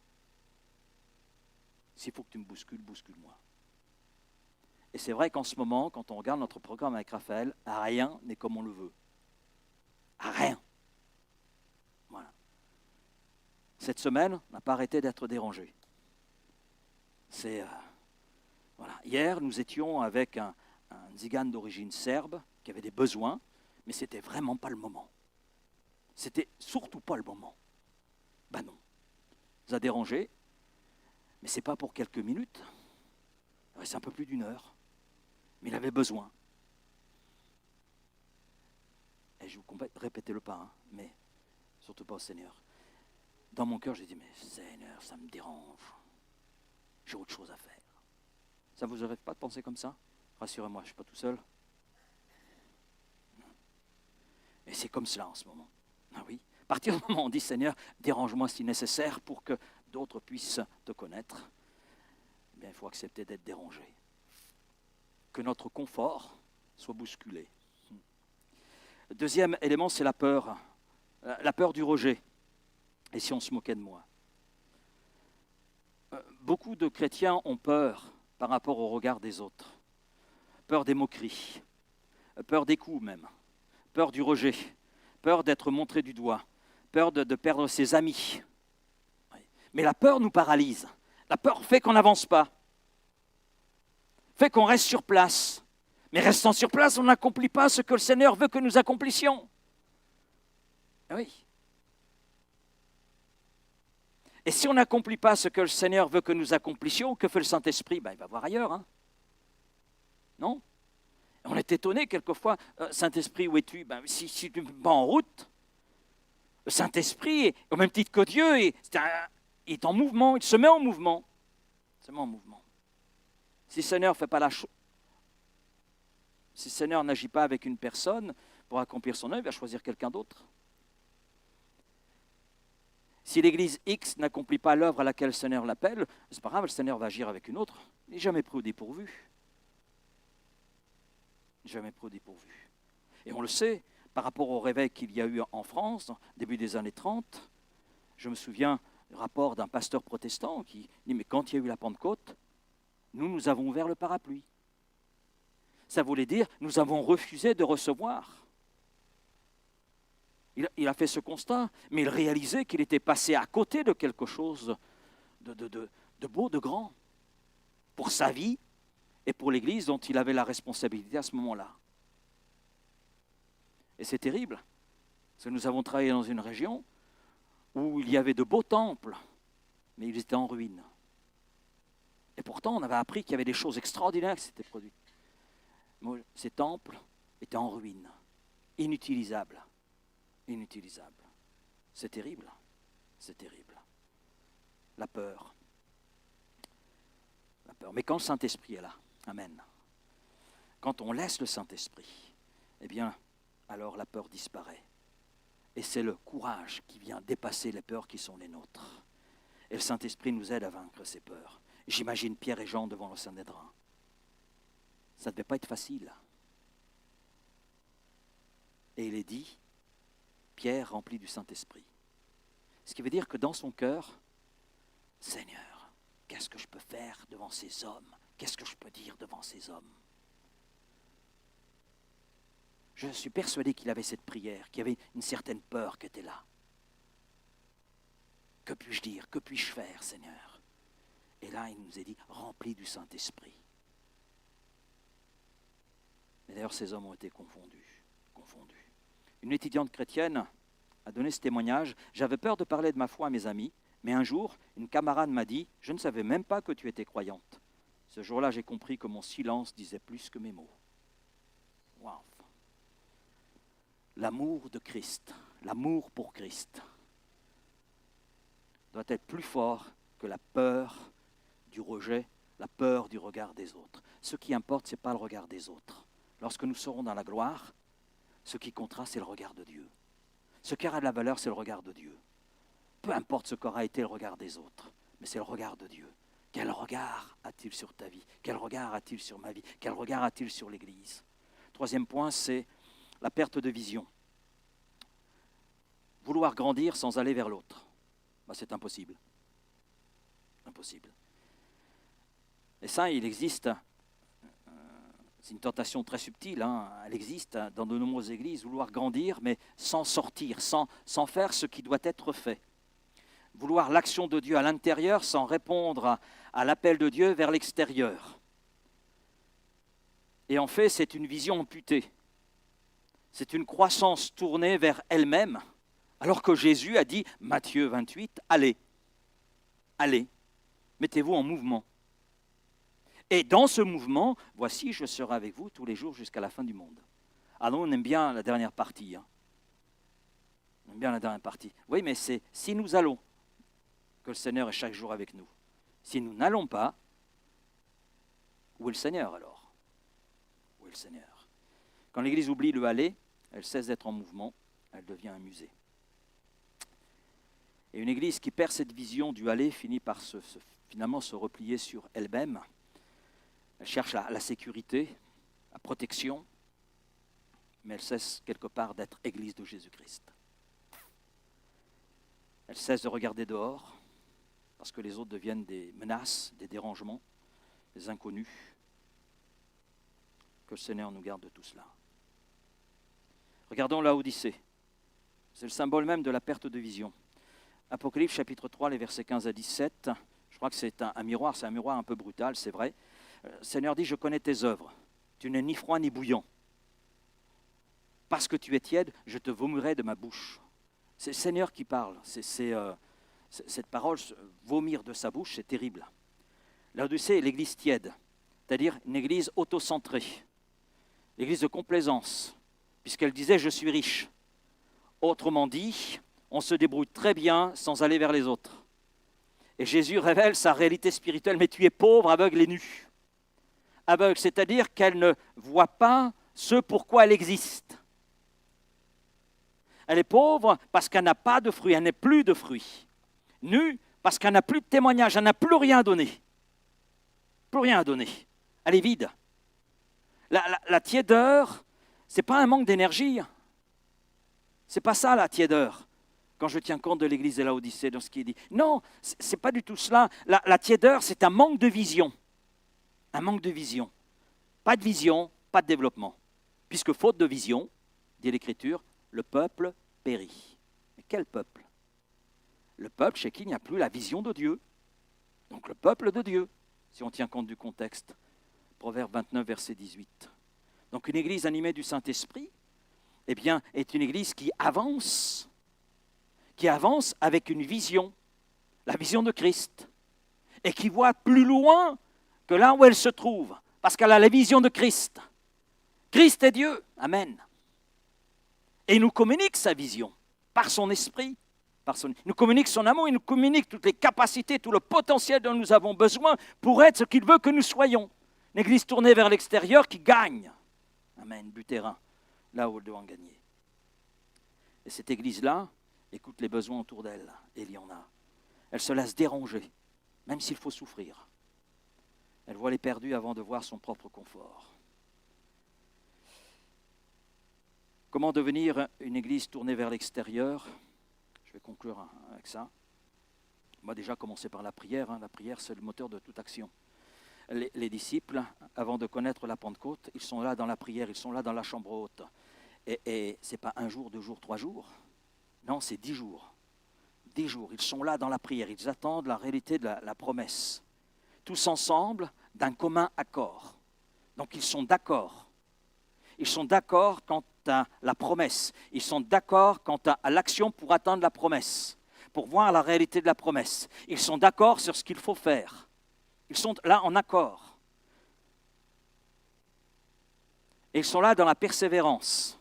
S'il faut que tu me bouscules, bouscule-moi. Et c'est vrai qu'en ce moment, quand on regarde notre programme avec Raphaël, rien n'est comme on le veut. Rien. Voilà. Cette semaine, on n'a pas arrêté d'être dérangé. Voilà. Hier, nous étions avec un Nzigane d'origine serbe qui avait des besoins, mais ce n'était vraiment pas le moment. C'était surtout pas le moment. Ben non. Il nous a dérangé, mais ce n'est pas pour quelques minutes. C'est un peu plus d'1 heure. Mais il avait besoin. Et je vous répétez-le pas, hein, mais surtout pas au Seigneur. Dans mon cœur, j'ai dit, mais Seigneur, ça me dérange. J'ai autre chose à faire. Ça ne vous arrive pas de penser comme ça? Rassurez-moi, je ne suis pas tout seul. Et c'est comme cela en ce moment. Ah oui. À partir du moment où on dit, Seigneur, dérange-moi si nécessaire pour que d'autres puissent te connaître, eh bien, il faut accepter d'être dérangé. Que notre confort soit bousculé. Le deuxième élément, c'est la peur. La peur du rejet. Et si on se moquait de moi? Beaucoup de chrétiens ont peur par rapport au regard des autres. Peur des moqueries, peur des coups même, peur du rejet, peur d'être montré du doigt, peur de perdre ses amis. Mais la peur nous paralyse. La peur fait qu'on n'avance pas, fait qu'on reste sur place. Mais restant sur place, on n'accomplit pas ce que le Seigneur veut que nous accomplissions. Oui. Et si on n'accomplit pas ce que le Seigneur veut que nous accomplissions, que fait le Saint-Esprit? Il va voir ailleurs. Hein? Non? On est étonné quelquefois, Saint-Esprit, où es-tu? Si tu me mets en route, le Saint-Esprit, au même titre que Dieu, il est en mouvement, il se met en mouvement. Il se met en mouvement. Si le Seigneur fait pas la chose, si le Seigneur n'agit pas avec une personne pour accomplir son œuvre, il va choisir quelqu'un d'autre. Si l'Église X n'accomplit pas l'œuvre à laquelle le Seigneur l'appelle, c'est pas grave, le Seigneur va agir avec une autre. Il n'est jamais pris au dépourvu. Jamais pris au dépourvu. Et on le sait, par rapport au réveil qu'il y a eu en France, début des années 30, je me souviens du rapport d'un pasteur protestant qui dit, mais quand il y a eu la Pentecôte, nous avons ouvert le parapluie. Ça voulait dire, nous avons refusé de recevoir. Il a fait ce constat, mais il réalisait qu'il était passé à côté de quelque chose de beau, de grand, pour sa vie et pour l'Église dont il avait la responsabilité à ce moment-là. Et c'est terrible, parce que nous avons travaillé dans une région où il y avait de beaux temples, mais ils étaient en ruine. Et pourtant, on avait appris qu'il y avait des choses extraordinaires qui s'étaient produites. Mais ces temples étaient en ruine, inutilisables. Inutilisable. C'est terrible. C'est terrible. La peur. La peur. Mais quand le Saint-Esprit est là, amen. Quand on laisse le Saint-Esprit, eh bien, alors la peur disparaît. Et c'est le courage qui vient dépasser les peurs qui sont les nôtres. Et le Saint-Esprit nous aide à vaincre ces peurs. J'imagine Pierre et Jean devant le Sanhédrin. Ça ne devait pas être facile. Et il est dit, Pierre rempli du Saint-Esprit. Ce qui veut dire que dans son cœur, Seigneur, qu'est-ce que je peux faire devant ces hommes? Qu'est-ce que je peux dire devant ces hommes? Je suis persuadé qu'il avait cette prière, qu'il y avait une certaine peur qui était là. Que puis-je dire? Que puis-je faire, Seigneur? Et là, il nous est dit, rempli du Saint-Esprit. Mais d'ailleurs, ces hommes ont été confondus. Une étudiante chrétienne a donné ce témoignage. J'avais peur de parler de ma foi à mes amis, mais un jour, une camarade m'a dit, je ne savais même pas que tu étais croyante. Ce jour-là, j'ai compris que mon silence disait plus que mes mots. Waouh! L'amour de Christ, l'amour pour Christ, doit être plus fort que la peur du rejet, la peur du regard des autres. Ce qui importe, ce n'est pas le regard des autres. Lorsque nous serons dans la gloire, ce qui comptera, c'est le regard de Dieu. Ce qui aura de la valeur, c'est le regard de Dieu. Peu importe ce qu'aura été le regard des autres, mais c'est le regard de Dieu. Quel regard a-t-il sur ta vie? Quel regard a-t-il sur ma vie? Quel regard a-t-il sur l'Église? Troisième point, c'est la perte de vision. Vouloir grandir sans aller vers l'autre, c'est impossible. Impossible. Et ça, il existe, c'est une tentation très subtile, elle existe dans de nombreuses églises, vouloir grandir, mais sans sortir, sans faire ce qui doit être fait. Vouloir l'action de Dieu à l'intérieur sans répondre à l'appel de Dieu vers l'extérieur. Et en fait, c'est une vision amputée. C'est une croissance tournée vers elle-même, alors que Jésus a dit, Matthieu 28, allez, mettez-vous en mouvement. Et dans ce mouvement, voici, je serai avec vous tous les jours jusqu'à la fin du monde. Alors on aime bien la dernière partie. On aime bien la dernière partie. Oui, mais c'est si nous allons, que le Seigneur est chaque jour avec nous. Si nous n'allons pas, où est le Seigneur alors? Où est le Seigneur? Quand l'Église oublie le aller, elle cesse d'être en mouvement, elle devient un musée. Et une Église qui perd cette vision du aller finit par finalement se replier sur elle-même. Elle cherche la sécurité, la protection, mais elle cesse quelque part d'être Église de Jésus-Christ. Elle cesse de regarder dehors, parce que les autres deviennent des menaces, des dérangements, des inconnus. Que le Seigneur nous garde de tout cela. Regardons Laodicée. C'est le symbole même de la perte de vision. Apocalypse chapitre 3, les versets 15 à 17. Je crois que c'est un miroir, c'est un miroir un peu brutal, c'est vrai. Le Seigneur dit, je connais tes œuvres. Tu n'es ni froid ni bouillant. Parce que tu es tiède, je te vomirai de ma bouche. C'est le Seigneur qui parle. Cette parole, vomir de sa bouche, c'est terrible. Laodicée est l'église tiède, c'est-à-dire une église autocentrée, l'église de complaisance, puisqu'elle disait « je suis riche ». Autrement dit, on se débrouille très bien sans aller vers les autres. Et Jésus révèle sa réalité spirituelle, mais tu es pauvre, aveugle et nu. Aveugle, c'est-à-dire qu'elle ne voit pas ce pourquoi elle existe. Elle est pauvre parce qu'elle n'a pas de fruits, elle n'est plus de fruits. Nue parce qu'elle n'a plus de témoignage, elle n'a plus rien à donner. Plus rien à donner. Elle est vide. La tiédeur, ce n'est pas un manque d'énergie. Ce n'est pas ça la tiédeur. Quand je tiens compte de l'église de Laodicée, dans ce qui est dit. Non, ce n'est pas du tout cela. La tiédeur, c'est un manque de vision. Un manque de vision. Pas de vision, pas de développement. Puisque faute de vision, dit l'Écriture, le peuple périt. Mais quel peuple? Le peuple chez qui il n'y a plus la vision de Dieu. Donc le peuple de Dieu, si on tient compte du contexte. Proverbe 29, verset 18. Donc une église animée du Saint-Esprit, eh bien, est une église qui avance avec une vision, la vision de Christ, et qui voit plus loin que là où elle se trouve, parce qu'elle a la vision de Christ. Christ est Dieu, amen. Et il nous communique sa vision, par son esprit, il nous communique son amour, il nous communique toutes les capacités, tout le potentiel dont nous avons besoin pour être ce qu'il veut que nous soyons. Une église tournée vers l'extérieur qui gagne, amen, du terrain, là où elle doit en gagner. Et cette église-là écoute les besoins autour d'elle, et il y en a. Elle se laisse déranger, même s'il faut souffrir. Elle voit les perdus avant de voir son propre confort. Comment devenir une église tournée vers l'extérieur? Je vais conclure avec ça. On va déjà commencer par la prière. La prière, c'est le moteur de toute action. Les disciples, avant de connaître la Pentecôte, ils sont là dans la prière, ils sont là dans la chambre haute. Et ce n'est pas un jour, 2 jours, 3 jours. Non, c'est 10 jours. 10 jours, ils sont là dans la prière, ils attendent la réalité de la promesse. Tous ensemble, d'un commun accord. Donc ils sont d'accord. Ils sont d'accord quant à la promesse. Ils sont d'accord quant à l'action pour atteindre la promesse, pour voir la réalité de la promesse. Ils sont d'accord sur ce qu'il faut faire. Ils sont là en accord. Et ils sont là dans la persévérance.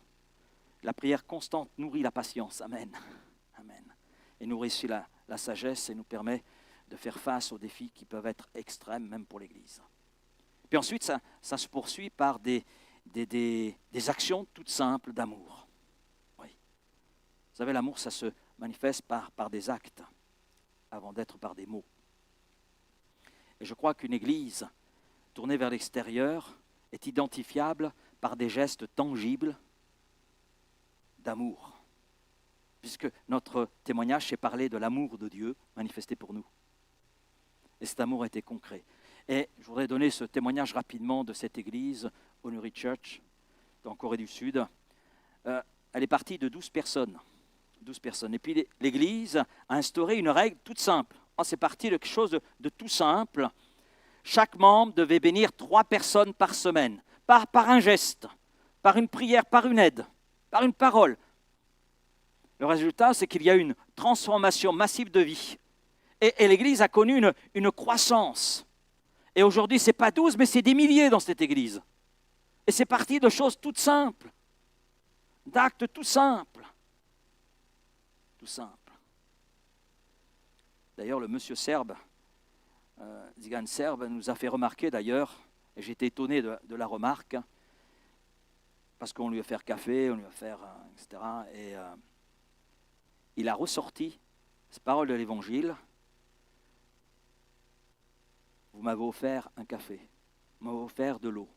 La prière constante nourrit la patience. Amen. Amen. Et nourrit la sagesse et nous permet de faire face aux défis qui peuvent être extrêmes, même pour l'Église. Puis ensuite, ça se poursuit par des actions toutes simples d'amour. Oui. Vous savez, l'amour, ça se manifeste par des actes, avant d'être par des mots. Et je crois qu'une Église tournée vers l'extérieur est identifiable par des gestes tangibles d'amour. Puisque notre témoignage, c'est parler de l'amour de Dieu manifesté pour nous. Et cet amour était concret. Et je voudrais donner ce témoignage rapidement de cette église, Honorary Church, en Corée du Sud. Elle est partie de 12 personnes. 12 personnes. Et puis l'église a instauré une règle toute simple. C'est parti de quelque chose de tout simple. Chaque membre devait bénir 3 personnes par semaine, par un geste, par une prière, par une aide, par une parole. Le résultat, c'est qu'il y a une transformation massive de vie. Et l'Église a connu une croissance. Et aujourd'hui, ce n'est pas 12, mais c'est des milliers dans cette Église. Et c'est parti de choses toutes simples, d'actes tout simples. Tout simple. D'ailleurs, le monsieur serbe, Zigan Serbe, nous a fait remarquer d'ailleurs, et j'étais étonné de la remarque, parce qu'on lui a fait café, on lui a fait, etc. Et il a ressorti cette parole de l'Évangile. Vous m'avez offert un café, vous m'avez offert de l'eau.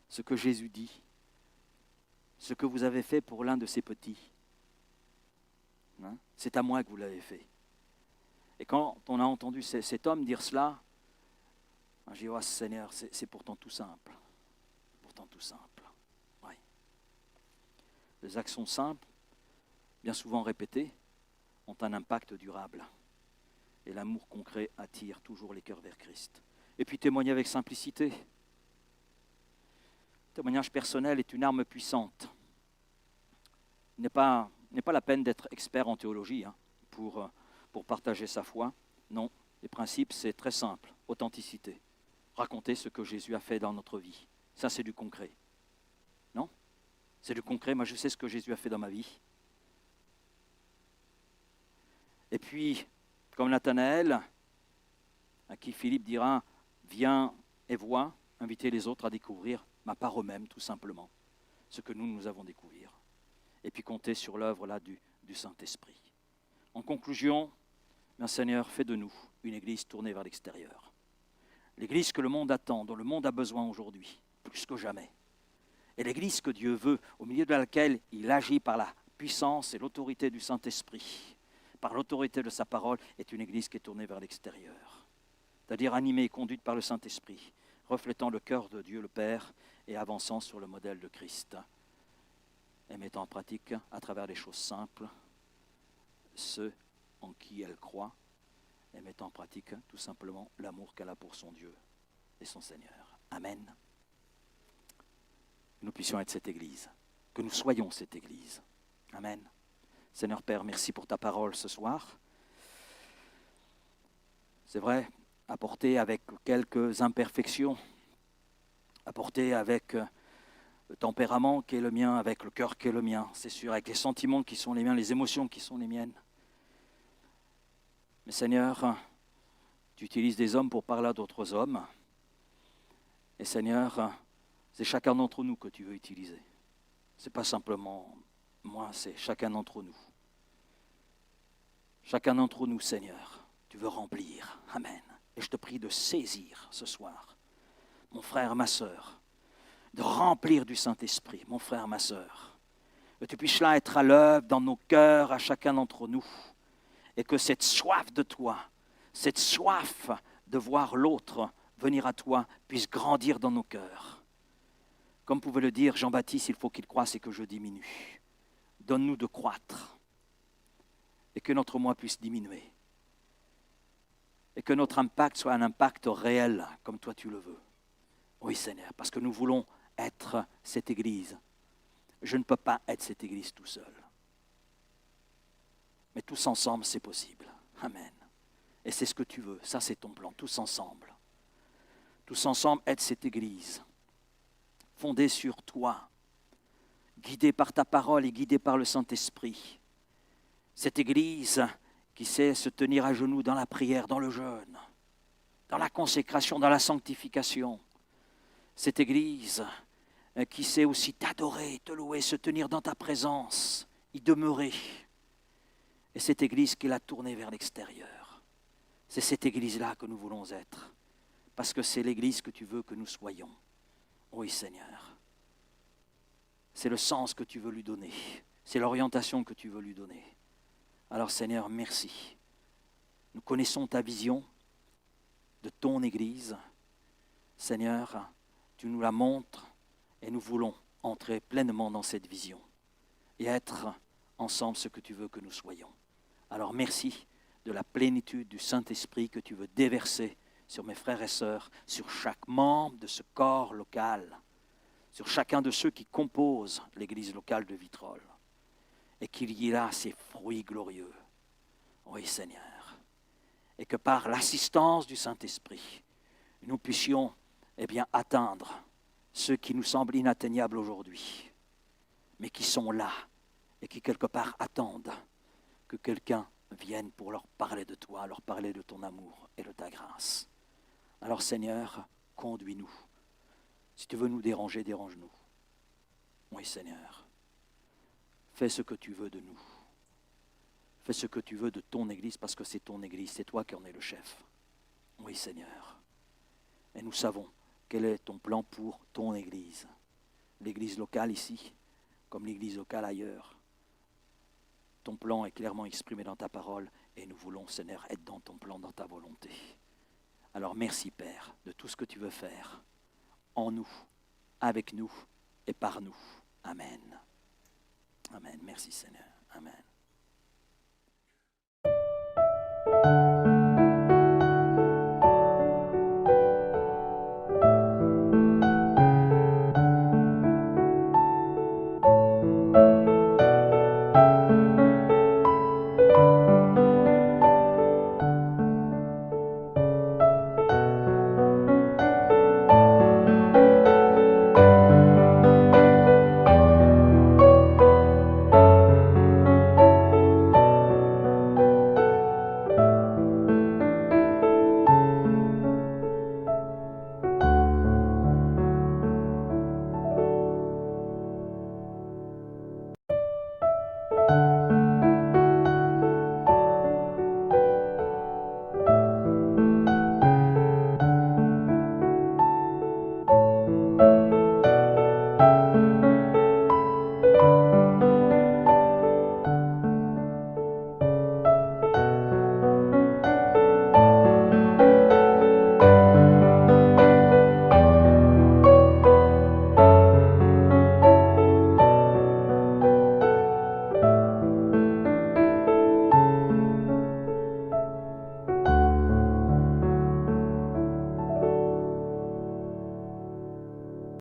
Ce que Jésus dit, ce que vous avez fait pour l'un de ces petits, c'est à moi que vous l'avez fait. Et quand on a entendu cet homme dire cela, j'ai dit, oh Seigneur, c'est pourtant tout simple. Pourtant tout simple. Oui. Les actions simples, bien souvent répétées, ont un impact durable. Et l'amour concret attire toujours les cœurs vers Christ. Et puis témoigner avec simplicité. Le témoignage personnel est une arme puissante. Il n'est pas la peine d'être expert en théologie pour partager sa foi. Non, les principes, c'est très simple. Authenticité. Raconter ce que Jésus a fait dans notre vie. Ça, c'est du concret. Non ? C'est du concret. Moi, je sais ce que Jésus a fait dans ma vie. Et puis, comme Nathanaël, à qui Philippe dira « Viens et vois », inviter les autres à découvrir ma part eux-mêmes, tout simplement, ce que nous avons découvert. Et puis compter sur l'œuvre là du Saint-Esprit. En conclusion, bien Seigneur, fais de nous une église tournée vers l'extérieur. L'église que le monde attend, dont le monde a besoin aujourd'hui, plus que jamais. Et l'église que Dieu veut, au milieu de laquelle il agit par la puissance et l'autorité du Saint-Esprit, par l'autorité de sa parole, est une église qui est tournée vers l'extérieur. C'est-à-dire animée et conduite par le Saint-Esprit, reflétant le cœur de Dieu le Père et avançant sur le modèle de Christ. Et mettant en pratique, à travers les choses simples, ceux en qui elle croit, et mettant en pratique tout simplement l'amour qu'elle a pour son Dieu et son Seigneur. Amen. Que nous puissions être cette Église, que nous soyons cette Église. Amen. Seigneur Père, merci pour ta parole ce soir. C'est vrai, apportée avec quelques imperfections, apportée avec le tempérament qui est le mien, avec le cœur qui est le mien, c'est sûr, avec les sentiments qui sont les miens, les émotions qui sont les miennes. Mais Seigneur, tu utilises des hommes pour parler à d'autres hommes. Et Seigneur, c'est chacun d'entre nous que tu veux utiliser. Ce n'est pas simplement moi, c'est chacun d'entre nous. Chacun d'entre nous, Seigneur, tu veux remplir. Amen. Et je te prie de saisir ce soir, mon frère, ma sœur, de remplir du Saint-Esprit, mon frère, ma sœur. Que tu puisses là être à l'œuvre dans nos cœurs, à chacun d'entre nous. Et que cette soif de toi, cette soif de voir l'autre venir à toi, puisse grandir dans nos cœurs. Comme pouvait le dire Jean-Baptiste, il faut qu'il croisse et que je diminue. Donne-nous de croître. Et que notre moi puisse diminuer. Et que notre impact soit un impact réel, comme toi tu le veux. Oui Seigneur, parce que nous voulons être cette Église. Je ne peux pas être cette Église tout seul. Mais tous ensemble, c'est possible. Amen. Et c'est ce que tu veux. Ça, c'est ton plan. Tous ensemble. Tous ensemble, être cette Église. Fondée sur toi. Guidée par ta parole et guidée par le Saint-Esprit. Cette Église qui sait se tenir à genoux dans la prière, dans le jeûne, dans la consécration, dans la sanctification. Cette Église qui sait aussi t'adorer, te louer, se tenir dans ta présence, y demeurer. Et cette Église qu'il a tournée vers l'extérieur, c'est cette Église-là que nous voulons être, parce que c'est l'Église que tu veux que nous soyons. Oui, Seigneur. C'est le sens que tu veux lui donner. C'est l'orientation que tu veux lui donner. Alors, Seigneur, merci. Nous connaissons ta vision de ton Église. Seigneur, tu nous la montres et nous voulons entrer pleinement dans cette vision et être ensemble ce que tu veux que nous soyons. Alors, merci de la plénitude du Saint-Esprit que tu veux déverser sur mes frères et sœurs, sur chaque membre de ce corps local, sur chacun de ceux qui composent l'église locale de Vitrolles, et qu'il y ait là ces fruits glorieux. Oui, Seigneur. Et que par l'assistance du Saint-Esprit, nous puissions atteindre ceux qui nous semblent inatteignables aujourd'hui, mais qui sont là et qui quelque part attendent que quelqu'un vienne pour leur parler de toi, leur parler de ton amour et de ta grâce. Alors Seigneur, conduis-nous. Si tu veux nous déranger, dérange-nous. Oui Seigneur, fais ce que tu veux de nous. Fais ce que tu veux de ton Église parce que c'est ton Église, c'est toi qui en es le chef. Oui Seigneur. Et nous savons quel est ton plan pour ton Église. L'Église locale ici, comme l'Église locale ailleurs. Ton plan est clairement exprimé dans ta parole et nous voulons, Seigneur, être dans ton plan, dans ta volonté. Alors merci Père de tout ce que tu veux faire en nous, avec nous et par nous. Amen. Amen. Merci Seigneur. Amen.